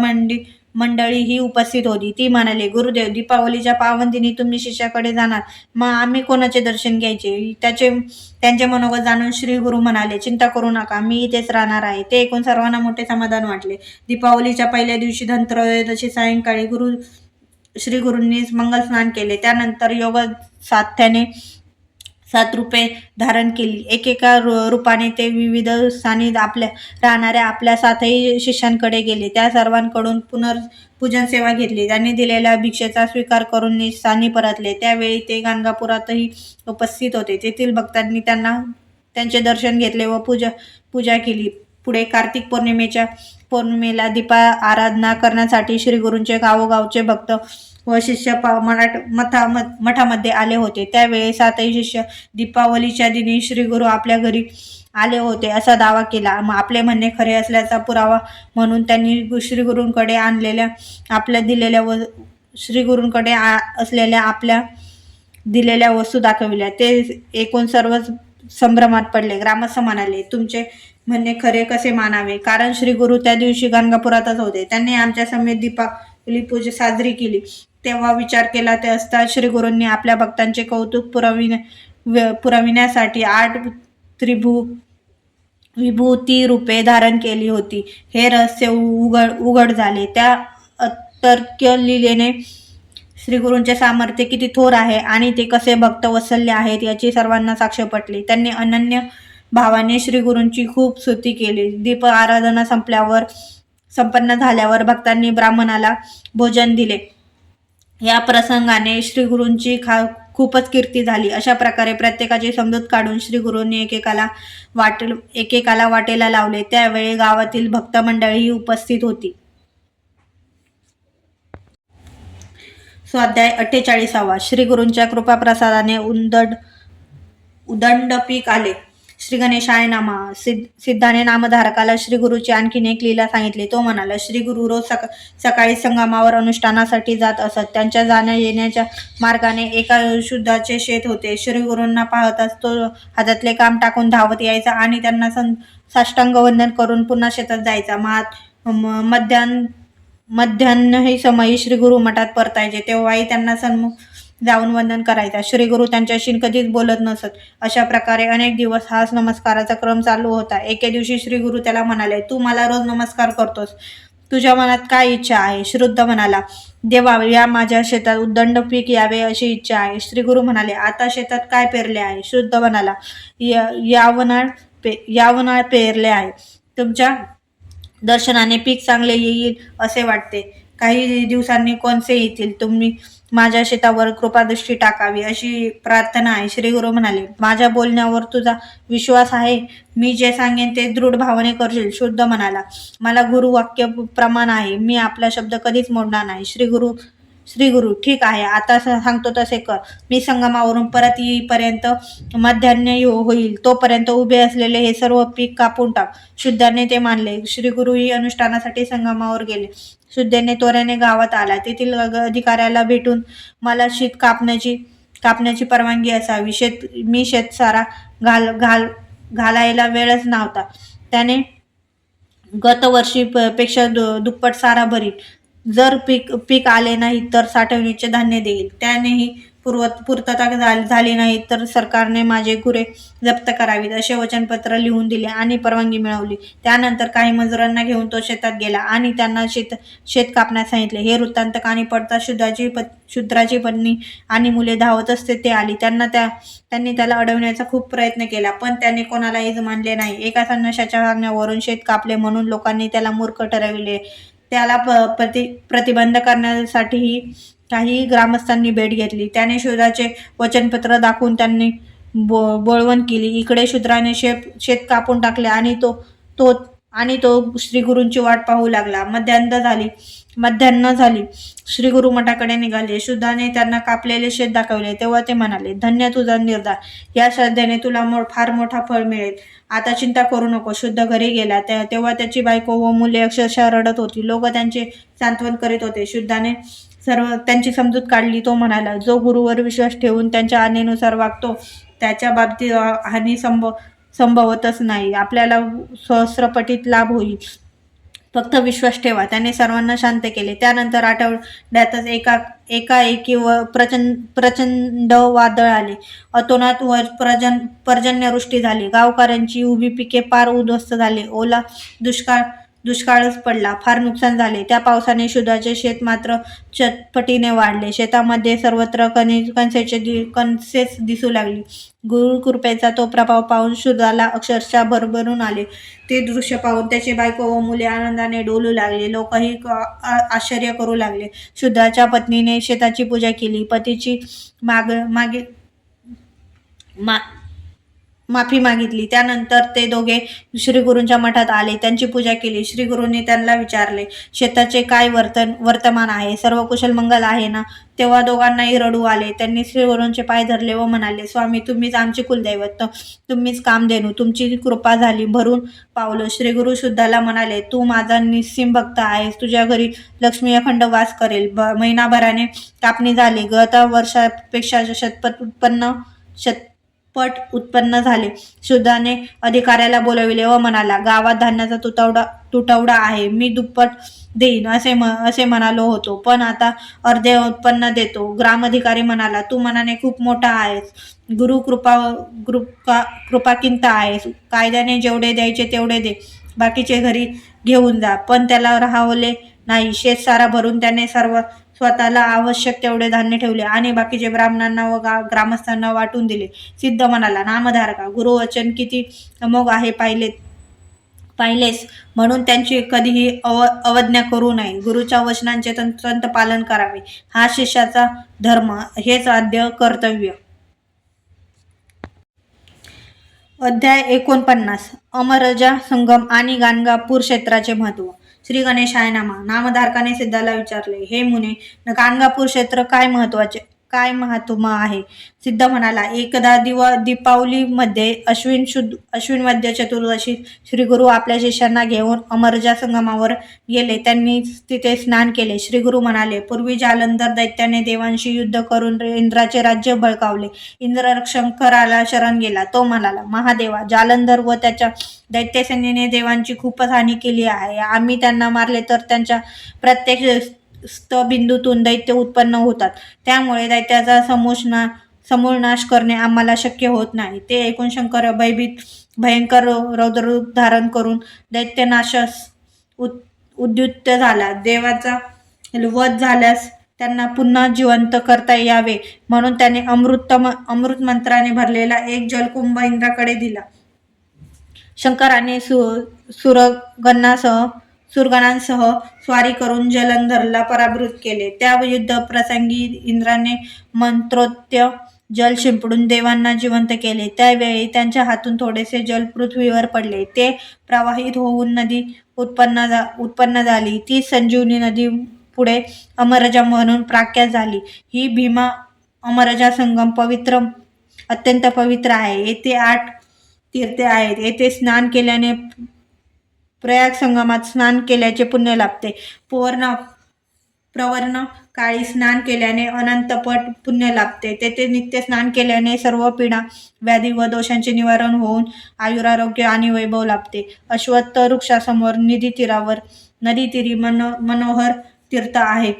मंडळी ही उपस्थित होती. ती म्हणाली, गुरुदेव, दीपावलीच्या पावन दिनी तुम्ही शिष्याकडे जाणार, मग आम्ही कोणाचे दर्शन घ्यायचे? त्यांचे मनोगत जाणून श्री गुरु म्हणाले, चिंता करू नका, मी इथेच राहणार आहे. ते ऐकून सर्वांना मोठे समाधान वाटले. दीपावलीच्या पहिल्या दिवशी धनत्रयोदशी सायंकाळी श्री गुरूंनी मंगल स्नान केले. त्यानंतर योग साथ्याने 7 रूपे धारण केली. एकेका रूपाने ते विविध स्थानी राहणाऱ्या आपल्या 7ही शिष्यांकडे गेले. त्या सर्वांकडून पुनर्पूजन सेवा घेतली. त्यांनी दिलेल्या भिक्षेचा स्वीकार करून स्थानी परतले. त्यावेळी ते गाणगापुरातही उपस्थित होते. तेथील भक्तांनी त्यांचे दर्शन घेतले व पूजा केली. पुढे कार्तिक पौर्णिमेला दीपा आराधना करण्यासाठी श्री गुरूंचे गावोगावचे भक्त व शिष्य मठामध्ये आले होते. त्यावेळी 7ही शिष्य दीपावलीच्या दिनी श्री गुरु आपल्या घरी आले होते असा दावा केला. आपले म्हणणे खरे असल्याचा पुरावा म्हणून त्यांनी श्री गुरूंकडे आपल्या दिलेल्या वस्तू दाखविल्या. ते ऐकून सर्वच संभ्रमात पडले. ग्रामस्थ म्हणाले, तुमचे म्हणणे खरे कसे मानावे? कारण श्री गुरु त्या दिवशी गाणगापुरातच होते. त्यांनी आमच्या समेत दीपावली पूजा साजरी केली. तेव्हा विचार केला ते असता श्री गुरूंनी आपल्या भक्तांचे कौतुक पुरविण्यासाठी 8 विभूती रूपे धारण केली होती. हे रहस्य उघड झाले. त्या अतर्क्य लीलेने श्री गुरूंचे सामर्थ्य किती थोर आहे आणि ते कसे भक्त वत्सल्य आहेत याची सर्वांना साक्ष पटली. त्यांनी अनन्य भावाने श्री गुरूंची खूप स्तुती केली. दीप आराधना संपन्न झाल्यावर भक्तांनी ब्राह्मणाला भोजन दिले. या प्रसंगाने श्री गुरूंची खूपच कीर्ती झाली. अशा प्रकारे प्रत्येकाची समजूत काढून श्री गुरूंनी एकेकाला वाटेला लावले. त्यावेळी गावातील भक्त मंडळी उपस्थित होती. स्वाध्याय 48. श्री गुरूंच्या कृपाप्रसादाने उदंड पीक आले. श्री गणेशाय नमः. सिद्धाने नामधारकाला श्री गुरुची आणखीन एक लीला सांगितली. तो म्हणाला, श्री गुरु रोज सकाळी संगमावर अनुष्ठानासाठी जात असत. त्यांच्या जाण्या येण्याच्या मार्गाने एका शुद्धाचे शेत होते. श्री गुरूंना पाहताच तो हातातले काम टाकून धावत यायचा आणि त्यांना साष्टांग वंदन करून पुन्हा शेतात जायचा. मध्यान्ह समयी श्री गुरु मठात परतायचे. तेव्हाही त्यांना सन्मुख जाऊन वंदन करायचा. श्री गुरु त्यांच्याशी कधीच बोलत नसत. अशा प्रकारे अनेक दिवस हा नमस्काराचा क्रम चालू होता. एके दिवशी श्री गुरु त्याला म्हणाले, तू मला रोज नमस्कार करतोस, तुझ्या मनात काय इच्छा आहे? शुद्ध म्हणाला, देवा, या माझ्या शेतात उदंड पीक यावे अशी इच्छा आहे. श्री गुरु म्हणाले, आता शेतात काय पेरले आहे? शुद्ध म्हणाला, यावनाळ पेरले आहे. तुमच्या दर्शनाने पीक चांगले येईल असे वाटते. काही दिवसांनी कोणसे येतील. तुम्ही माझ्या शेतावर कृपादृष्टी टाकावी अशी प्रार्थना आहे. श्री गुरु म्हणाले, माझ्या बोलण्यावर तुझा विश्वास आहे? मी जे सांगेन ते दृढ भावने करशील? शुद्ध म्हणाला, मला गुरु वाक्य प्रमाण आहे. मी आपला शब्द कधीच मोडणार नाही. श्री गुरु, ठीक आहे, आता सांगतो तसे कर. मी संगमावरून परत येईपर्यंत मध्यान्ह होईल. तोपर्यंत उभे असलेले हे सर्व पीक कापून टाक. शुद्धाने ते मानले. श्री गुरुही अनुष्ठानासाठी संगमावर गेले. शुद्धेने त्वरेने गावात आला. तेथील अधिकाऱ्याला भेटून मला शीत कापण्याची परवानगी असावी. मी शेतसारा घालायला वेळच नव्हता. त्याने गतवर्षी पेक्षा दुप्पट सारा भरील. जर पीक आले नाही तर साठवणीचे धान्य देईल. त्यानेही पूर्तता झाली नाही तर सरकारने माझे गुरे जप्त करावीत असे वचनपत्र लिहून दिले आणि परवानगी मिळवली. त्यानंतर काही मजुरांना घेऊन तो शेतात गेला आणि त्यांना शेत कापण्यास सांगितले. हे वृत्तांत कानी पडताच शूद्राची पत्नी आणि मुले धावतच तेथे आली. त्यांनी त्याला अडवण्याचा खूप प्रयत्न केला, पण त्याने कोणालाही मानले नाही. एका संन्याशाच्या आज्ञेवरून शेत कापले म्हणून लोकांनी त्याला मूर्ख ठरविले. त्याला प्रतिबंध करण्यासाठीही काही ग्रामस्थांनी भेट घेतली. त्याने शूद्राचे वचनपत्र दाखवून त्यांनी बोळवण केली. इकडे शूद्राने शेत कापून टाकले आणि तो श्रीगुरूंची वाट पाहू लागला. मध्यान्ह झाली. श्रीगुरु मठाकडे निघाले. शूद्राने त्यांना कापलेले शेत दाखवले. तेव्हा ते म्हणाले, धन्य तुझा निर्धार. या श्रद्धेने तुला फार मोठा फळ मिळेल. आता चिंता करू नको. शुद्ध घरी गेला तेव्हा त्याची बायको व मुले अक्षरशः रडत होती. लोक त्यांचे सांत्वन करीत होते. शुद्धाने सर्व त्यांची समजूत काढली. तो म्हणाला, जो गुरुवर विश्वास ठेवून त्यांच्या आज्ञेनुसार वागतो त्याच्या बाबतीत हानी संभवतच नाही. आपल्याला सहस्रपटीत लाभ होईल. फक्त विश्वास ठेवा. त्याने सर्वांना शांत केले. त्यानंतर आठवड्यातच एकाएकी प्रचंड वादळ आले. अतोनात पर्जन्यवृष्टी झाली. गावकऱ्यांची उभी पिके पार उद्ध्वस्त झाली. ओला दुष्काळच पडला. फार नुकसान झाले. त्या पावसाने शूद्राचे शेत मात्र चटपटीने वाढले. शेतामध्ये सर्वत्र कणसेच दिसू लागली. गुरुकृपेचा तो प्रभाव पाहून शूद्राला अक्षरशः भरभरून आले. ते दृश्य पाहून त्याची बायको व मुले आनंदाने डोलू लागले. लोकही आश्चर्य करू लागले. शूद्राच्या पत्नीने शेताची पूजा केली. पतीची माफी मागितली. त्यानंतर ते दोघे श्रीगुरूंच्या मठात आले. त्यांची पूजा केली. श्रीगुरूंनी त्यांना विचारले, शेताचे काय वर्तमान आहे? सर्व कुशल मंगल आहे ना? तेव्हा दोघांनाही रडू आले. त्यांनी श्रीगुरूंचे पाय धरले व म्हणाले, स्वामी, तुम्हीच आमचे कुलदैवत, तुम्हीच कामधेनू, तुमची कृपा झाली भरून पावलं. श्रीगुरू शुद्धाला म्हणाले, तू माझा निस्सीम भक्त आहेस. तुझ्या घरी लक्ष्मी अखंड वास करेल. महिनाभराने कापणी झाली. गत वर्षापेक्षा शतपट उत्पन्न झाले. शुद्धाने अधिकाऱ्याला बोलविले व म्हणाला, गावात धान्याचा तुटवडा आहे. मी दुप्पट देईन असे म्हणालो होतो, पण आता अर्धे उत्पन्न देतो. ग्रामाधिकारी म्हणाला, तू मनाने खूप मोठा आहेस. गुरु कृपाकिंत आहेस. कायद्याने जेवढे द्यायचे तेवढे दे. बाकीचे घरी घेऊन जा. पण त्याला राहवले नाही. शेत सारा भरून त्याने स्वतःला आवश्यक तेवढे धान्य ठेवले आणि बाकीचे ब्राह्मणांना व ग्रामस्थांना वाटून दिले. सिद्ध म्हणाला, नामधारका, गुरुवचन किती अमोघ आहे पाहिलेस, म्हणून त्यांची कधीही अवज्ञा करू नये. गुरुच्या वचनांचे तंतोतंत पालन करावे. हा शिष्याचा धर्म, हेच आद्य कर्तव्य. अध्याय 49. अमरजा संगम आणि गाणगापूर क्षेत्राचे महत्व. श्री गणेशाय नमः. नामधारकाने सिद्धाला विचारले, हे मुने, गाणगापूर क्षेत्र काय महात्म आहे? सिद्ध म्हणाला, एकदा दीपावलीमध्ये अश्विन मध्य चतुर्दशी श्रीगुरु आपल्या शिष्यांना घेऊन अमरजा संगमावर गेले. त्यांनी तिथे स्नान केले. श्रीगुरु म्हणाले, पूर्वी जालंधर दैत्याने देवांशी युद्ध करून इंद्राचे राज्य बळकावले. इंद्र शंकराला शरण गेला. तो म्हणाला, महादेवा, जालंधर व त्याच्या दैत्यसेनेने देवांची खूपच हानी केली आहे. आम्ही त्यांना मारले तर त्यांच्या प्रत्येक बिंदूतून दैत्य उत्पन्न होतात. त्यामुळे दैत्याचा समूळ नाश करणे आम्हाला शक्य होत नाही. ते ऐकून शंकर भयंकर रौद्ररूप धारण करून दैत्यनाशास उद्युक्त झाला. देवाचा वध झाल्यास त्यांना पुन्हा जिवंत करता यावे म्हणून त्याने अमृत मंत्राने भरलेला एक जलकुंभ इंद्राकडे दिला. शंकराने सुरगणांसह स्वारी करून जलंधरला पराभूत केले. त्या युद्ध प्रसंगी इंद्राने मंत्रोक्त जल शिंपडून देवांना जिवंत केले. त्यावेळी त्यांच्या हातून थोडेसे जल पृथ्वीवर पडले. ते प्रवाहित होऊन नदी उत्पन्न झाली. ती संजीवनी नदी पुढे अमरजा म्हणून प्रख्यात झाली. ही भीमा अमरजा संगम अत्यंत पवित्र आहे. येथे 8 तीर्थे आहेत. येथे स्नान केल्याने प्रयाग संगमात स्नान केल्याचे पुण्य लाभते. प्रवर्ण काळी स्नान केल्याने अनंतपट पुण्य लाभते. तेथे नित्य स्नान केल्याने सर्व पीडा, व्याधी व दोषांचे निवारण होऊन आयुरारोग्य आणि वैभव लाभते. अश्वत्थ वृक्षासमोर नदी तीरी मनोहर तीर्थ आहे.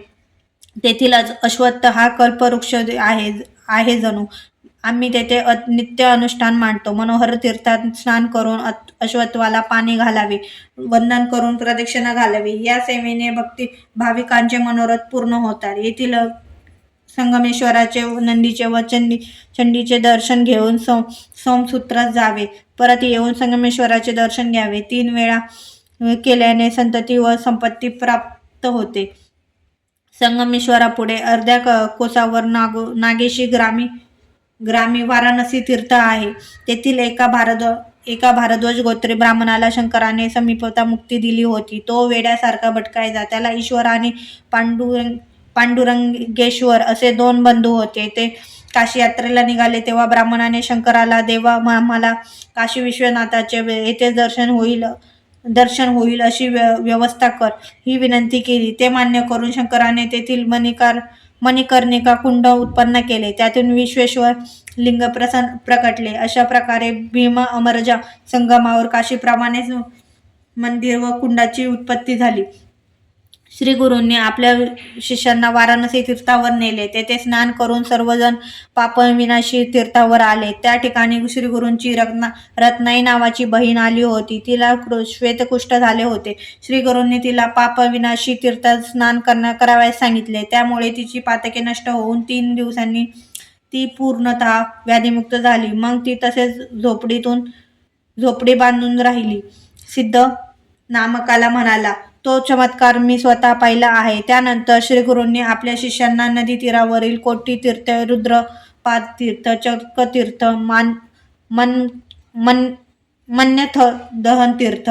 तेथील अश्वत्थ हा कल्पवृक्ष आहे. आहे जणू. आम्ही तेथे नित्य अनुष्ठान मांडतो. मनोहर तीर्थात स्नान करून अश्वत्थाला पाणी घालावे, वंदन करून प्रदक्षिणा घालावी. या सेवेने भाविकांचे मनोरथ पूर्ण होतात. येथील संगमेश्वराचे, नंदीचे व चंडीचे दर्शन घेऊन सोमसूत्रास जावे. परत येऊन संगमेश्वराचे दर्शन घ्यावे. 3 वेळा केल्याने संतती व संपत्ती प्राप्त होते. संगमेश्वरापुढे अर्ध्या कोसावर नागेशी ग्रामी वाराणसी तीर्थ आहे. तेथील एका भारद्वाज गोत्री ब्राह्मणाला शंकराने समीपता मुक्ती दिली होती. तो वेड्यासारखा भटकायचा. त्याला ईश्वर आणि पांडुरंगेश्वर असे 2 बंधू होते. ते काशी यात्रेला निघाले तेव्हा ब्राह्मणाने शंकराला, देवा मला काशी विश्वनाथाचे येथे दर्शन होईल अशी व्यवस्था कर, ही विनंती केली. ते मान्य करून शंकराने तेथील मणिकर्णिका कुंड उत्पन्न केले. त्यातून विश्वेश्वर लिंग प्रकटले. अशा प्रकारे भीमा अमरजा संगमावर काशीप्रमाणेच मंदिर व कुंडाची उत्पत्ती झाली. श्री गुरूंनी आपल्या शिष्यांना वाराणसी तीर्थावर नेले. तेथे स्नान करून सर्वजण पापविनाशी तीर्थावर आले. त्या ठिकाणी श्री गुरूंची रत्नाई नावाची बहीण आली होती. तिला श्वेतकुष्ठ झाले होते. श्री गुरूंनी तिला पापविनाशी तीर्थात स्नान करावयास सांगितले. त्यामुळे तिची पातके नष्ट होऊन 3 दिवसांनी ती पूर्णतः व्याधीमुक्त झाली. मग ती तसेच झोपडी बांधून राहिली. सिद्ध नामकाला म्हणाला, तो चमत्कार मी स्वतः पाहिला आहे. त्यानंतर श्री गुरूंनी आपल्या शिष्यांना नदी तीरावरील कोटी तीर्थ, रुद्रपाद तीर्थ, चक्रतीर्थ, मन्यथ दहन तीर्थ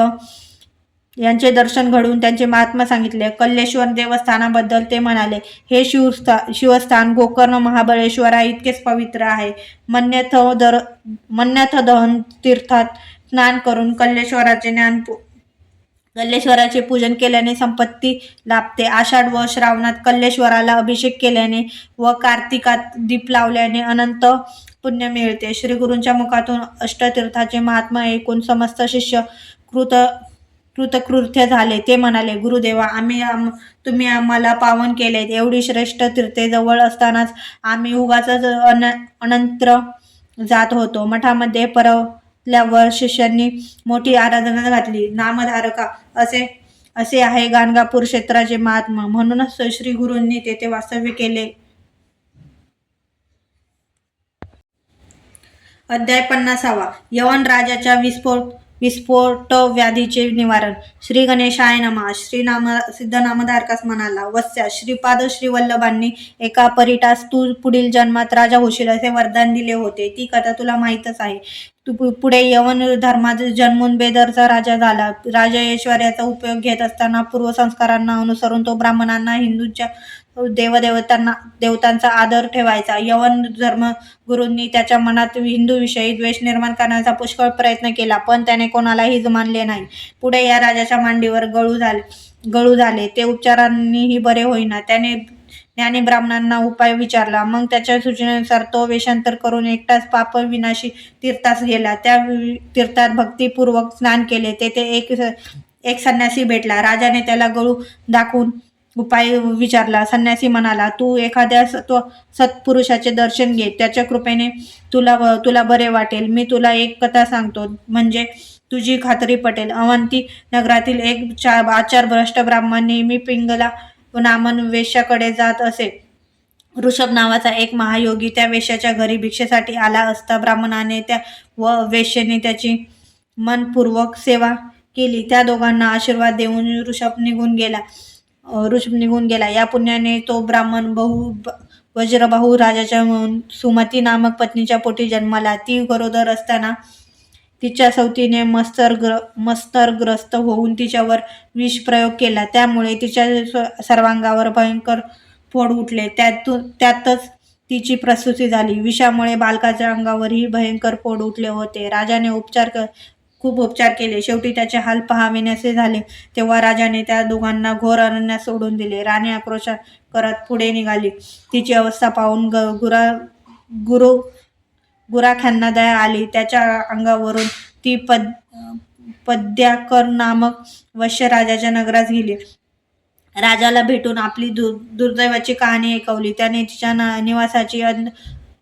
यांचे दर्शन घडवून त्यांचे महात्मा सांगितले. कल्लेश्वर देवस्थानाबद्दल ते म्हणाले, हे शिवस्थान गोकर्ण महाबळेश्वरा इतकेच पवित्र आहे. मन्यथ दहन तीर्थात स्नान करून कल्लेश्वराचे पूजन केल्याने संपत्ती लाभते. आषाढ व श्रावणात कल्लेश्वराला अभिषेक केल्याने व कार्तिकात दीप लावल्याने अनंत पुण्य मिळते. श्री गुरूंच्या मुखातून अष्टतीर्थाचे महात्मा ऐकून समस्त शिष्य कृतकृत्य झाले. ते म्हणाले, गुरुदेवा, तुम्ही आम्हाला पावन केले. एवढी श्रेष्ठ तीर्थे जवळ असतानाच आम्ही उगाच अनंत्र जात होतो. मठामध्ये परतल्यावर शिष्यांनी मोठी आराधना घातली. नामधारका असे आहे गाणगापूर क्षेत्राचे महात्मा. म्हणूनच श्री गुरूंनी तेथे वास्तव्य केले. अध्याय 50. यवन राजाच्या विस्फोट व्याधीचे निवारण. श्री गणेशाय नमः. सिद्ध नामधारकास म्हणाला, वत्स्या, श्रीपाद श्रीवल्लभांनी एका परिटास तू पुढील जन्मात राजा होशील असे वरदान दिले होते. ती कथा तुला माहीतच आहे. पुढे यवन धर्मात जन्मून बेदरचा राजा झाला. राजऐश्वर्याचा उपयोग घेत असताना पूर्वसंस्कारांना अनुसरून तो ब्राह्मणांना, हिंदूंच्या देवतांचा आदर ठेवायचा. यवन धर्मगुरूंनी त्याच्या मनात हिंदूविषयी द्वेष निर्माण करण्याचा पुष्कळ प्रयत्न केला, पण त्याने कोणालाही जुमानले नाही. पुढे या राजाच्या मांडीवर गळू झाले. ते उपचारांनीही बरे होईना. त्याने ज्ञानी ब्राह्मणांना उपाय विचारला. मग त्याच्या सूचनेनुसार तो वेषांतर करून एकटाच पापविनाशी तीर्थास गेला. त्या तीर्थात भक्तिपूर्वक स्नान केले. तेथे एक संन्यासी भेटला. राजाने त्याला गळू दाखवून उपाय विचारला. संन्यासी म्हणाला, तू एखाद्या सत्पुरुषाचे दर्शन घे. त्याच्या कृपेने तुला बरे वाटेल. मी तुला एक कथा सांगतो, म्हणजे तुझी खात्री पटेल. अवंती नगरातील एक आचार भ्रष्ट ब्राह्मण नेहमी पिंगला नामन वेश्याकडे जात असे. ऋषभ नावाचा एक महायोगी त्या वेश्याच्या घरी भिक्षेसाठी आला असता ब्राह्मणाने व वेश्येने त्याची मनपूर्वक सेवा केली. त्या दोघांना आशीर्वाद देऊन ऋषभ निघून गेला. या पुण्याने तो ब्राह्मण वज्रबाहू राजाच्या सुमती नामक पत्नीच्या पोटी जन्माला. ती गरोदर असताना तिच्या सवतीने मस्तरग्रस्त होऊन तिच्यावर विष प्रयोग केला. त्यामुळे तिच्या सर्वांगावर भयंकर फोड उठले. त्यातच तिची प्रसूती झाली. विषामुळे बालकाच्या अंगावरही भयंकर फोड उठले होते. राजाने खूप उपचार केले. शेवटी त्याचे हाल पहावेनासे झाले. तेव्हा राजाने त्या दोघांना घोर अरण्यात सोडून दिले. राणी आक्रोश करत पुढे निघाली. तिची अवस्था पाहून गुराख्यांना दया आली. त्याच्या अंगावरून ती पद्याकर नामक वैश्य राजाच्या नगरात गेली. राजाला भेटून आपली दुर्दैवाची कहाणी ऐकवली. त्याने तिच्या निवासाची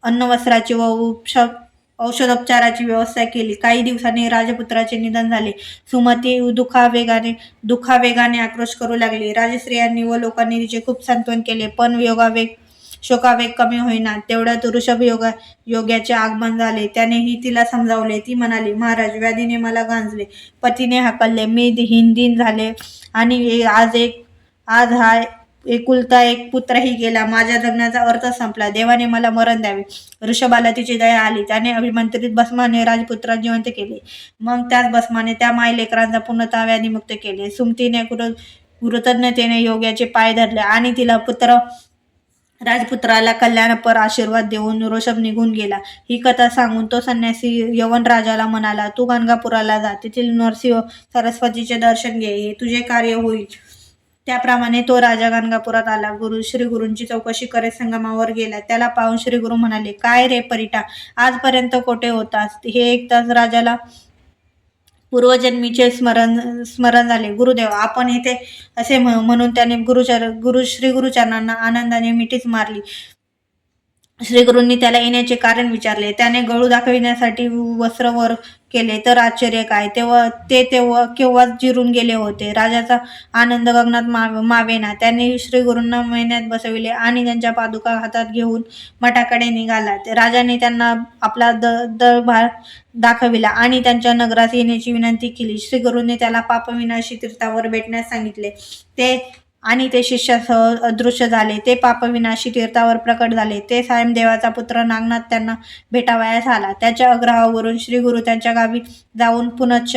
अन्न वस्त्राची व औषधोपचाराची व्यवस्था केली. काही दिवसांनी राजपुत्राचे निधन झाले. सुमती दुःखावेगाने आक्रोश करू लागली. राजस्त्रियांनी व लोकांनी तिचे खूप सांत्वन केले, पण शोकावेग कमी होईना. तेवढ्यात योग्याचे आगमन झाले. त्यानेही तिला समजावले. ती म्हणाली, महाराज, व्याधीने मला गांजले, पतीने हाकलले, मी हिंदीन झाले आणि आज हा एकुलता एक पुत्रही गेला. माझ्या जगण्याचा अर्थ संपला. देवाने मला मरण द्यावे. ऋषभाला तिची दया आली. त्याने अभिमंत्रित भस्माने राजपुत्रा जिवंत केले. मग त्याच भस्माने त्या मायलेकरांचा पूर्णतः व्याधीमुक्त केले. सुमतीने कृतज्ञतेने योग्याचे पाय धरले आणि तिला राजपुत्राला कल्याणपर आशीर्वाद देऊन ऋषभ निघून गेला. ही कथा सांगून तो संन्यासी यवन राजाला म्हणाला, तू गाणगापुराला जा, तेथील नरसिंह सरस्वतीचे दर्शन घे, हे तुझे कार्य होईल. त्याप्रमाणे तो राजा गाणगापुरात आला. श्रीगुरूंची चौकशी करीत संगमावर गेला. त्याला पाहून श्रीगुरू म्हणाले, काय रे परिटा, आजपर्यंत कोठे होतास? हे ऐकताच राजाला पूर्वजन्मीचे स्मरण झाले. गुरुदेव, आपण इथे, असे म्हणून त्याने श्री गुरुचरणांना आनंदाने मिठीच मारली. श्रीगुरूंनी त्याला येण्याचे कारण विचारले. त्याने गळू दाखविण्यासाठी वस्त्र वर केले तर आश्चर्य काय, तेव्हा केव्हाच जिरून गेले होते. राजाचा आनंद गगनात मावेना. त्यांनी श्रीगुरूंना महिन्यात बसविले आणि त्यांच्या पादुका हातात घेऊन मठाकडे निघाला. राजाने त्यांना आपला दरबार दाखविला आणि त्यांच्या नगरात येण्याची विनंती केली. श्रीगुरूंनी त्याला पापविनाशी तीर्थावर भेटण्यास सांगितले. ते शिष्यासह अदृश्य झाले. ते पापविनाशी तीर्थावर प्रकट झाले. ते सायमदेवाचा पुत्र नागनाथ त्यांना भेटावयास आला. त्याच्या आग्रहावरून श्रीगुरू त्यांच्या गावी जाऊन पुनश्च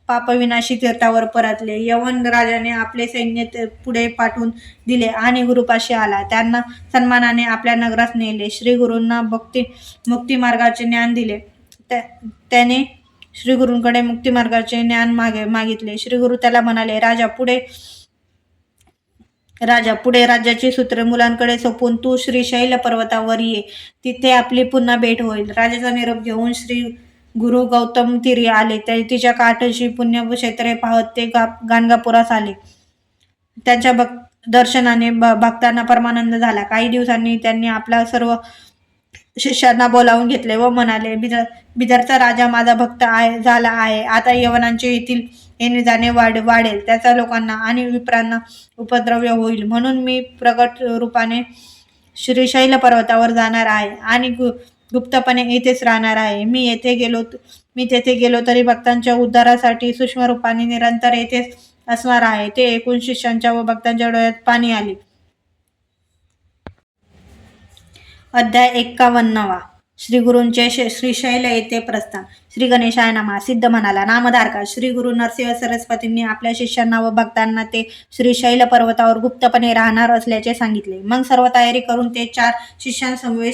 पापविनाशी तीर्थावर परतले. यवन राजाने आपले सैन्य पुढे पाठवून दिले आणि गुरुपाशी आला. त्यांना सन्मानाने आपल्या नगरात नेले. श्रीगुरूंना मुक्तिमार्गाचे ज्ञान दिले. त्याने श्रीगुरूंकडे मुक्तिमार्गाचे ज्ञान मागितले. श्रीगुरू त्याला म्हणाले, राजा पुढे राज्याची सूत्रे मुलांकडे सोपवून तू श्रीशैल पर्वतावर ये, तिथे आपली पुन्हा भेट होईल. राजाचा निरोप घेऊन श्री गुरु गौतम तीरी आले. तिच्या काठची पुण्यक्षेत्रे पाहत ते गाणगापुरास आले. त्यांच्या दर्शनाने भक्तांना परमानंद झाला. काही दिवसांनी त्यांनी आपल्या सर्व शिष्यांना बोलावून घेतले व म्हणाले, बिदरचा राजा माझा भक्त झाला आहे. आता यवनांचे येणे जाणे वाढेल. त्याचा लोकांना आणि विप्रांना उपद्रव्य होईल. म्हणून मी प्रगट रूपाने श्रीशैल पर्वतावर जाणार आहे आणि गुप्तपणे येथेच राहणार आहे. मी तेथे गेलो तरी भक्तांच्या उद्धारासाठी सूक्ष्म रूपाने निरंतर येथेच असणार आहे. ते ऐकून शिष्यांच्या व भक्तांच्या डोळ्यात पाणी आले. अध्याय 51. श्रीगुरूंचे श्रीशैल येथे प्रस्थान. श्री गणेशाय नमः. सिद्ध म्हणाला, नामधारका, श्री गुरु नरसिंह सरस्वतींनी आपल्या शिष्यांना व भक्तांना ते श्रीशैल पर्वतावर गुप्तपणे राहणार असल्याचे सांगितले. मग सर्व तयारी करून ते 4 शिष्यांसमवेत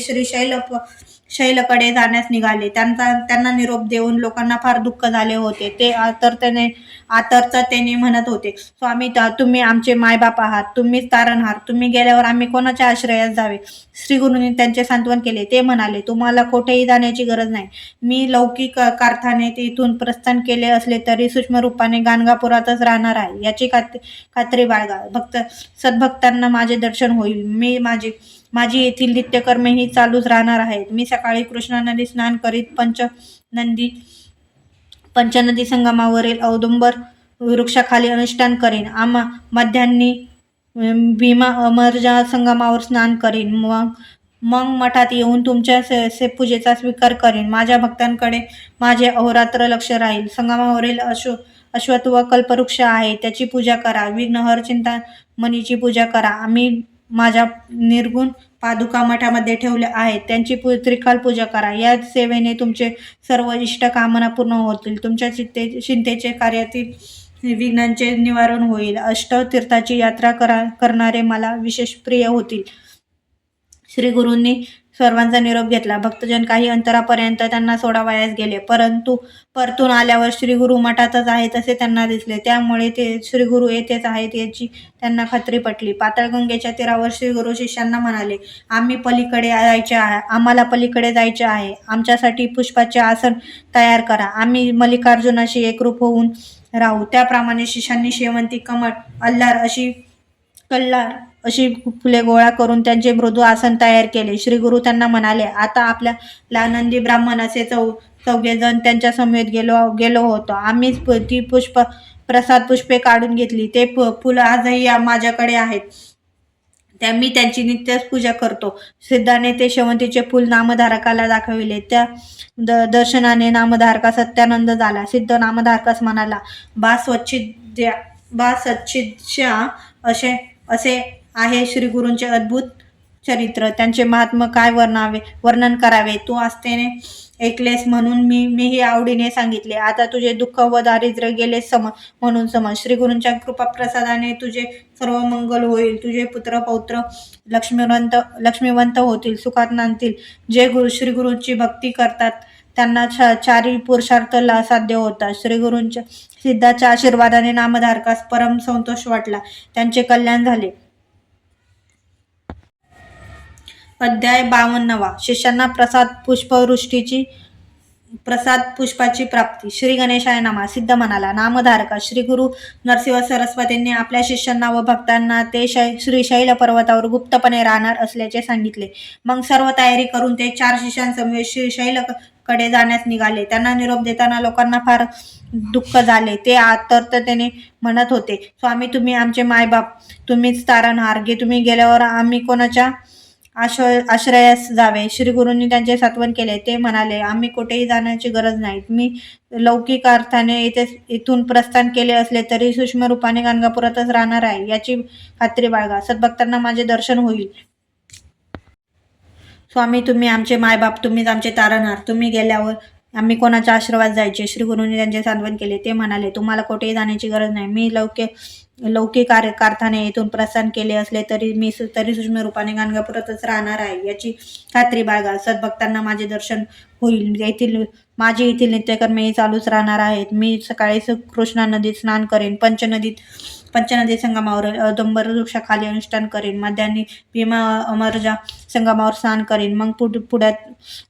शैलकडे जाण्यास निघाले. त्यांना निरोप देऊन लोकांना फार दुःख झाले होते. ते आतुरतेने म्हणत होते, स्वामी, तुम्ही आमचे मायबाप आहात, तुम्हीच तारणहार. तुम्ही गेल्यावर आम्ही कोणाच्या आश्रयास जावे? श्रीगुरूंनी त्यांचे सांत्वन केले. ते म्हणाले, तुम्हाला कोठेही जाण्याची गरज नाही. मी लौकिक अर्थाने इथून प्रस्थान केले असले तरी सूक्ष्म रूपाने गाणगापुरातच राहणार आहे, याची खात्री बाळगा. सद्भक्तांना माझे दर्शन होईल. माझी येथील नित्यकर्मे ही चालूच राहणार आहेत. मी सकाळी कृष्णा नदी स्नान करीत पंचनदी संगमावरील औदुंबर वृक्षाखाली अनुष्ठान करीन. मध्यान्नी भीमा अमरजा संगमावर स्नान करीन. मग मठात येऊन तुमच्या पूजेचा स्वीकार करीन. माझ्या भक्तांकडे माझे अहोरात्र लक्ष राहील. संगमावरील अश्वत्थ व कल्पवृक्ष आहे, त्याची पूजा करा. विघ्नहर चिंतामणीची पूजा करा. आम्ही माझ्या निर्गुण पादुका मठामध्ये ठेवल्या आहेत, त्यांची त्रिकाल पूजा करा. या सेवेने तुमचे सर्व इष्ट कामना पूर्ण होतील. तुमच्या चिंतेचे कार्यातील विघ्नांचे निवारण होईल. अष्टतीर्थाची यात्रा करणारे मला विशेष प्रिय होतील. श्रीगुरूंनी सर्वांचा निरोप घेतला. भक्तजन काही अंतरापर्यंत त्यांना सोडावयास गेले, परंतु परतून आल्यावर श्रीगुरू मठातच आहेत असे त्यांना दिसले. त्यामुळे ते श्रीगुरू येथेच आहेत याची त्यांना खात्री पटली. पाताळगंगेच्या तीरावर श्रीगुरू शिष्यांना म्हणाले, आम्हाला पलीकडे जायचे आहे. आमच्यासाठी पुष्पाचे आसन तयार करा. आम्ही मल्लिकार्जुनाशी एकरूप होऊन राहू. त्याप्रमाणे शिष्यांनी शेवंती, कमळ, कल्हार अशी फुले गोळा करून त्यांचे मृदू आसन तयार केले. श्री गुरु त्यांना म्हणाले, आता आपल्या नंदी ब्राह्मण असे चौघे जण त्यांच्या समेत गेलो होतो. आम्हीच ती प्रसाद पुष्पे काढून घेतली. ते फुलं आजही माझ्याकडे आहेत. मी त्यांची नित्यच पूजा करतो. सिद्धाने ते शेवंतीचे फूल नामधारकाला दाखविले. त्या दर्शनाने नामधारका सत्यानंद झाला. सिद्ध नामधारकास म्हणाला, बा सच्चिद्या असे आहे श्री गुरूंचे अद्भुत चरित्र. त्यांचे महात्म काय वर्णन करावे. तू आस्थेने ऐकलेस म्हणून मीही आवडीने सांगितले. आता तुझे दुःख व दारिद्र्य गेले म्हणून समज. श्री गुरूंच्या कृपा प्रसादाने तुझे सर्व मंगल होईल. तुझे पुत्र पौत्र लक्ष्मीवंत होतील, सुखात नांदतील. जे श्री गुरूंची भक्ती करतात त्यांना चारी पुरुषार्थ साध्य होतात. श्री गुरूंच्या सिद्धाच्या आशीर्वादाने नामधारकास परम संतोष वाटला. त्यांचे कल्याण झाले. अध्याय 52. शिष्यांना प्रसाद पुष्पाची प्राप्ती. श्री गणेशाय नमः. सिद्ध म्हणाला, नामधारका, श्री गुरु नरसिंह सरस्वतींनी आपल्या शिष्यांना व भक्तांना ते श्रीशैल पर्वतावर गुप्तपणे राहणार असल्याचे सांगितले. मग सर्व तयारी करून ते 4 शिष्यांसमवेत श्रीशैल कडे जाण्यास निघाले. त्यांना निरोप देताना लोकांना फार दुःख झाले. ते आर्ततेने म्हणत होते, स्वामी, तुम्ही आमचे मायबाप, तुम्हीच तारणहार. तुम्ही गेल्यावर आम्ही कोणाच्या आश्रयास जावे. श्री गुरूंनी त्यांचे सांत्वन केले. ते म्हणाले, आम्ही कुठेही जाण्याची गरज नाही. मी लौकिक अर्थाने इथून प्रस्थान केले असले तरी सूक्ष्म रूपाने गाणगापुरातच राहणार आहे याची खात्री बाळगा. सद्भक्तांना माझे दर्शन होईल. स्वामी, तुम्ही आमचे मायबाप, तुम्हीच आमचे तारणहार. तुम्ही गेल्यावर आम्ही कोणाच्या आश्रयात जायचे. श्री गुरूंनी त्यांचे सांत्वन केले. ते म्हणाले, तुम्हाला कुठेही जाण्याची गरज नाही. मी लौकिक अर्थाने येथून प्रस्थान केले असले तरी सूक्ष्म रूपाने गाणगापुरातच राहणार आहे याची खात्री बाळगा. सद्भक्तांना माझे दर्शन होईल. माझे येथील नित्यकर्मे चालूच राहणार आहेत. मी सकाळी कृष्णा नदीत स्नान करेन. पंचनदी संगमावर औदुंबर वृक्षाखाली अनुष्ठान करेन. मध्यान्ही भीमा अमरजा संगमावर स्नान करेन. मग पुढ्यात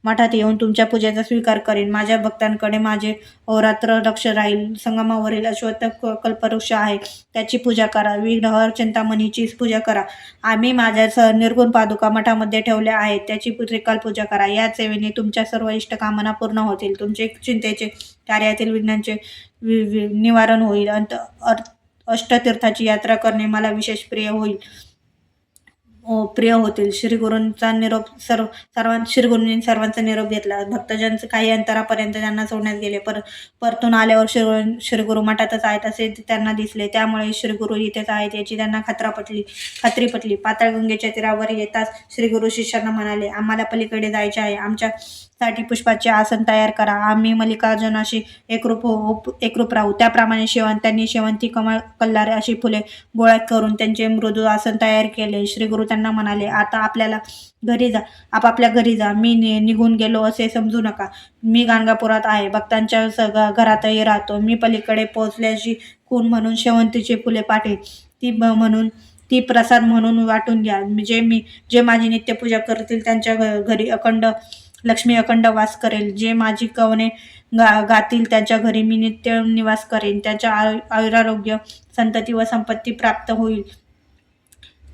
मठात येऊन तुमच्या पूजेचा स्वीकार करेन. माझ्या भक्तांकडे माझे अहोरात्र लक्ष राहील. संगमावरील अश्वत्थ कल्पवृक्ष आहे, त्याची पूजा करा. विघ्नहर चिंतामणीची पूजा करा. आम्ही माझ्या निर्गुण पादुका मठामध्ये ठेवल्या आहेत, त्याची त्रिकाल पूजा करा. या सेवेने तुमच्या सर्व इष्ट कामना पूर्ण होतील. तुमचे चिंतेचे कार्यातील विघ्नांचे निवारण होईल. अष्टतीर्थाची यात्रा करणे मला विशेष प्रिय होतील. श्री गुरूंचा निरोप श्री गुरूंनी सर्वांचा निरोप घेतला. भक्तजन काही अंतरापर्यंत त्यांना सोडण्यात गेले. परतून आल्यावर श्री गुरु मठातच आहेत असे त्यांना दिसले. त्यामुळे श्री गुरु इथेच आहेत याची त्यांना खात्री पटली. पाताळगंगेच्या तीरावर येताच श्री गुरु शिष्यांना म्हणाले, आम्हाला पलीकडे जायचे आहे. आमच्यासाठी पुष्पाचे आसन तयार करा. आम्ही मल्लिकार्जुनाशी एकरूप राहू. त्याप्रमाणे त्यांनी शेवंती, कमळ, कल्लारे अशी फुले गोळा करून त्यांचे मृदू आसन तयार केले. श्री गुरु त्यांना म्हणाले, आता आपापल्या घरी जा. मी निघून गेलो असे समजू नका. मी गाणगापुरात आहे, भक्तांच्या घरातही राहतो. मी पलीकडे पोहोचल्याची खूण म्हणून शेवंतीची फुले पाठवेन. ती प्रसाद म्हणून वाटून घ्या. जे माझी नित्यपूजा करतील त्यांच्या घरी लक्ष्मी अखंड वास करेल. जे माझी कवने गातील त्यांच्या घरी मी नित्य निवास करेन. त्यांच्या आयुरारोग्य, संतती व संपत्ती प्राप्त होईल.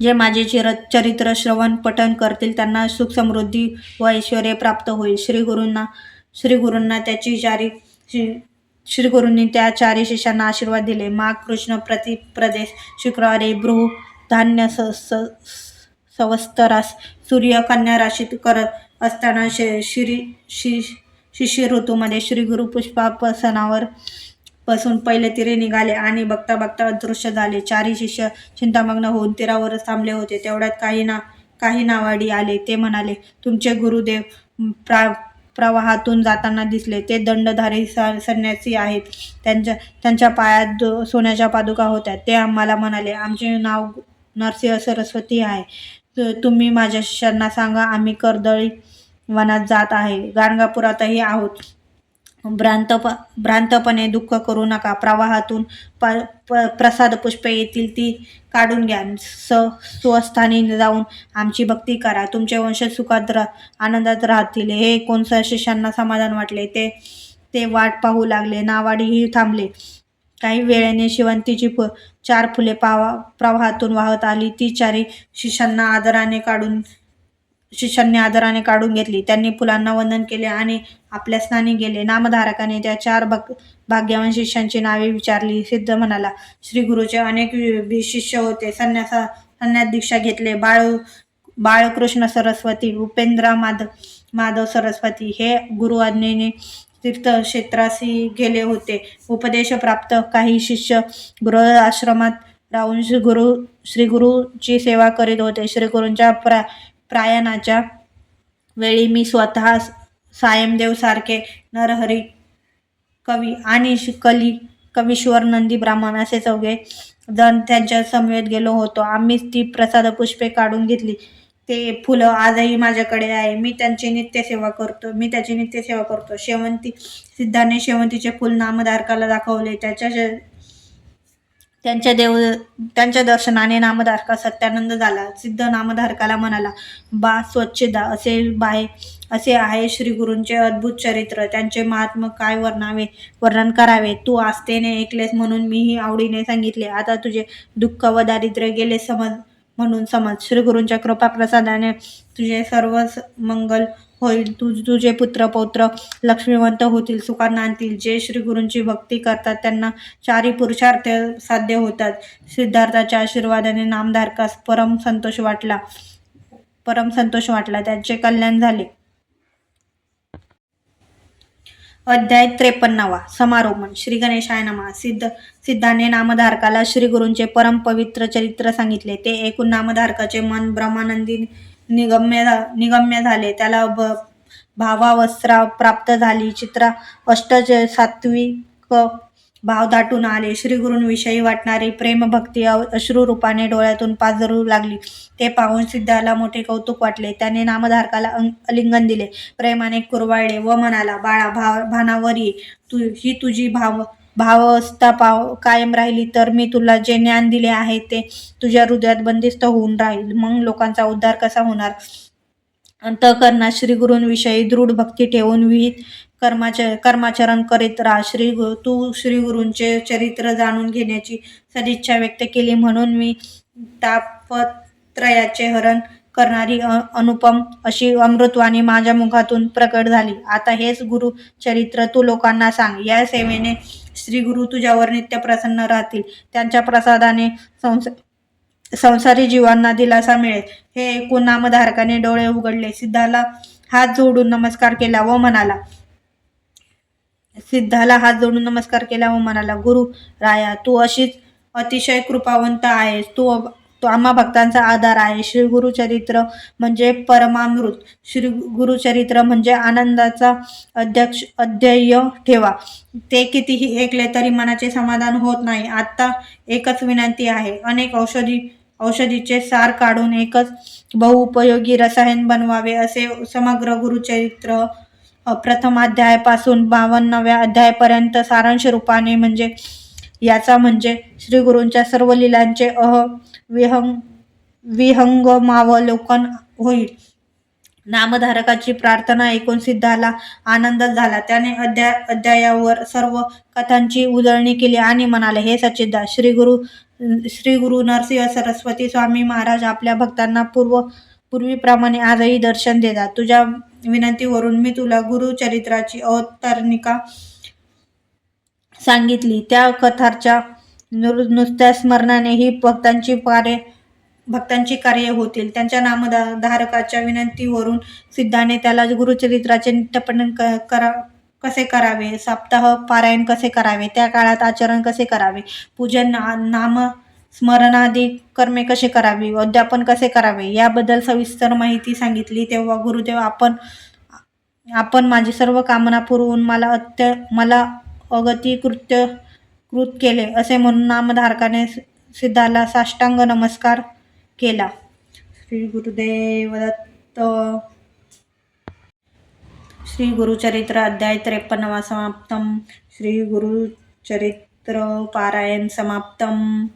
जे माझे चरित्र श्रवण पठन करतील त्यांना सुख, समृद्धी व ऐश्वर्य प्राप्त होईल. श्री गुरूंनी त्या 4 शिष्यांना आशीर्वाद दिले. माघ कृष्ण प्रतिप्रदेश शुक्रवारी बृह धान्य संवत्सरास सूर्य कन्या राशीत करत असताना शिशिर ऋतूमध्ये श्री गुरु पुष्पासनावर बसून पहिले तिरे निघाले आणि बघता अदृश्य झाले. 4 शिष्य चिंतामग्न होऊन तीरावरच थांबले होते. तेवढ्यात काही नावाडी आले. ते म्हणाले, तुमचे गुरुदेव प्रवाहातून जाताना दिसले. ते दंडधारी संन्यासी आहेत. त्यांच्या पायात सोन्याच्या पादुका होत्या. ते आम्हाला म्हणाले, आमचे नाव नरसिंह सरस्वती आहे. तुम्ही माझ्या शिष्यांना सांगा, आम्ही कर्दळी वनात जात आहे. गाणगापुरातही आहोत. भ्रांतपणे दुःख करू नका. प्रवाहातून प्रसाद पुष्पे येतील ती काढून घ्या. स्वस्थानी जाऊन आमची भक्ती करा. तुमचे वंशज सुखात आनंदात राहतील. हे ऐकून शिष्यांना समाधान वाटले. ते वाट पाहू लागले. नावाडीही थांबले. काही वेळाने शेवंतीची 4 फुले प्रवाहातून वाहत आली. ती चारी शिष्यांनी आदराने काढून घेतली. त्यांनी फुलांना वंदन केले आणि आपल्या स्थानी गेले. नामधारकाने त्या 4 भाग्यवान शिष्यांची नावे विचारली. सिद्ध म्हणाला, श्री गुरुचे अनेक शिष्य होते. संन्यास दीक्षा घेतले. बाळकृष्ण सरस्वती, उपेंद्र माधव सरस्वती हे गुरु आज्ञेने तीर्थक्षेत्रासी गेले होते. उपदेश प्राप्त काही शिष्य गृहआश्रमात राहून श्री गुरुची सेवा करीत होते. श्री गुरूंच्या प्रयाणाच्या वेळी मी स्वतः सायमदेव सारखे नरहरी कवी आणि कवीश्वर नंदी ब्राह्मण असे 4 जण त्यांच्या समवेत गेलो होतो. आम्हीच ती प्रसाद पुष्पे काढून घेतली. ते फुलं आजही माझ्याकडे आहे. मी त्याची नित्य सेवा करतो. सिद्धाने शेवंतीचे फूल नामधारकाला दाखवले. त्यांच्या दर्शनाने नामधारका सत्यानंद झाला. सिद्ध नामधारकाला म्हणाला, बा स्वच्छदा, असे आहे श्री गुरूंचे अद्भुत चरित्र. त्यांचे महात्म्य काय वर्णन करावे. तू आस्थेने ऐकलेस म्हणून मीही आवडीने सांगितले. आता तुझे दुःख व दारिद्र्य गेले म्हणून समज. श्री गुरूंच्या कृपा प्रसादाने तुझे सर्व मंगल होईल. तुझे पुत्र पौत्र लक्ष्मीवंत होतील, सुखात नांदतील. जे श्री गुरूंची भक्ती करतात त्यांना 4 पुरुषार्थ साध्य होतात. सिद्धार्थाच्या आशीर्वादाने नामधारकास परम संतोष वाटला. त्यांचे कल्याण झाले. अध्याय 53. समारोपण. श्री गणेशाय नमः. सिद्धाने नामधारकाला श्री गुरूंचे परम पवित्र चरित्र सांगितले. ते ऐकून नामधारकाचे मन ब्रह्मानंदी निगम्य झाले. त्याला भावावस्था प्राप्त झाली. चित्रा सात्विक भाव दाटून आले. श्री गुरूंविषयी वाटणारी प्रेम भक्ती अश्रुरूपाने डोळ्यातून पाझरू लागली. ते पाहून सिद्धाला मोठे कौतुक वाटले. त्याने नामधारकाला आलिंगन दिले, प्रेमाने कुरवाळले व म्हणाला, बाळा, भानावर ये. ही तुझी भावावस्था कायम राहिली तर मी तुला जे ज्ञान दिले आहे ते तुझ्या हृदयात बंदिस्त होऊन राहील. मग लोकांचा उद्धार कसा होणार? अंतःकरणात श्री गुरूंविषयी दृढ भक्ती ठेवून विहित कर्माचरण करीत राहा. तू श्री गुरूंचे चरित्र जाणून घेण्याची सदिच्छा व्यक्त केली म्हणून मी तापत्रयाचे हरण करणारी अनुपम अशी अमृतवाणी माझ्या मुखातून प्रकट झाली. आता हेच गुरु चरित्र तू लोकांना सांग. या सेवेने श्री गुरु तुझ्यावर नित्य प्रसन्न राहतील. त्यांच्या प्रसादाने संसारी जीवांना दिलासा मिळेल. हे ऐकून नामधारकाने डोळे उघडले. सिद्धाला हात जोडून नमस्कार केला व म्हणाला, गुरु राया, तू अशीच अतिशय कृपावंत आहेस. तू आम्हा भक्तांचा आधार आहे. श्री गुरुचरित्र म्हणजे परमामृत. श्री गुरुचरित्र म्हणजे आनंदाचा अध्यय ठेवा. ते कितीही ऐकले तरी मनाचे समाधान होत नाही. आता एकच विनंती आहे. अनेक औषधीचे सार काढून एकच बहुउपयोगी रसायन बनवावे. असे समग्र गुरुचरित्र प्रथम अध्यायापासून 52व्या अध्यायापर्यंत सारांश रूपाने म्हणजे श्री गुरूंच्या सर्व लीलांचे विहंगमावलोकन होईल. नामधारकाची प्रार्थना ऐकून सिद्धाला आनंद झाला. त्याने अध्यायावर सर्व कथांची उजळणी केली आणि म्हणाले, हे सच्चिदा, श्री गुरु नरसिंह सरस्वती स्वामी महाराज आपल्या भक्तांना पूर्वीप्रमाणे आजही दर्शन देतात. तुझ्या विनंतीवरून मी तुला गुरुचरित्राची अवतरणिका सांगितली. त्या कथांच्या नुसत्या स्मरणाने ही भक्तांची कार्य होतील. त्यांच्या नामधारकाच्या विनंतीवरून सिद्धाने त्याला गुरुचरित्राचे नित्यपठण कसे करावे, सप्ताह पारायण कसे करावे, त्या काळात आचरण कसे करावे, पूजन, नाम स्मरणादी कर्मे कसे करावी, अध्यापन कसे करावे याबद्दल सविस्तर माहिती सांगितली. तेव्हा गुरुदेव आपण माझी सर्व कामना पुरवून मला अगती कृत केले असे म्हणून नामधारकाने सिद्धाला साष्टांग नमस्कार केला. श्री गुरुदेव दत्त. श्री गुरुचरित्र अध्याय 53 समाप्तम. श्री गुरुचरित्र पारायण समाप्तम.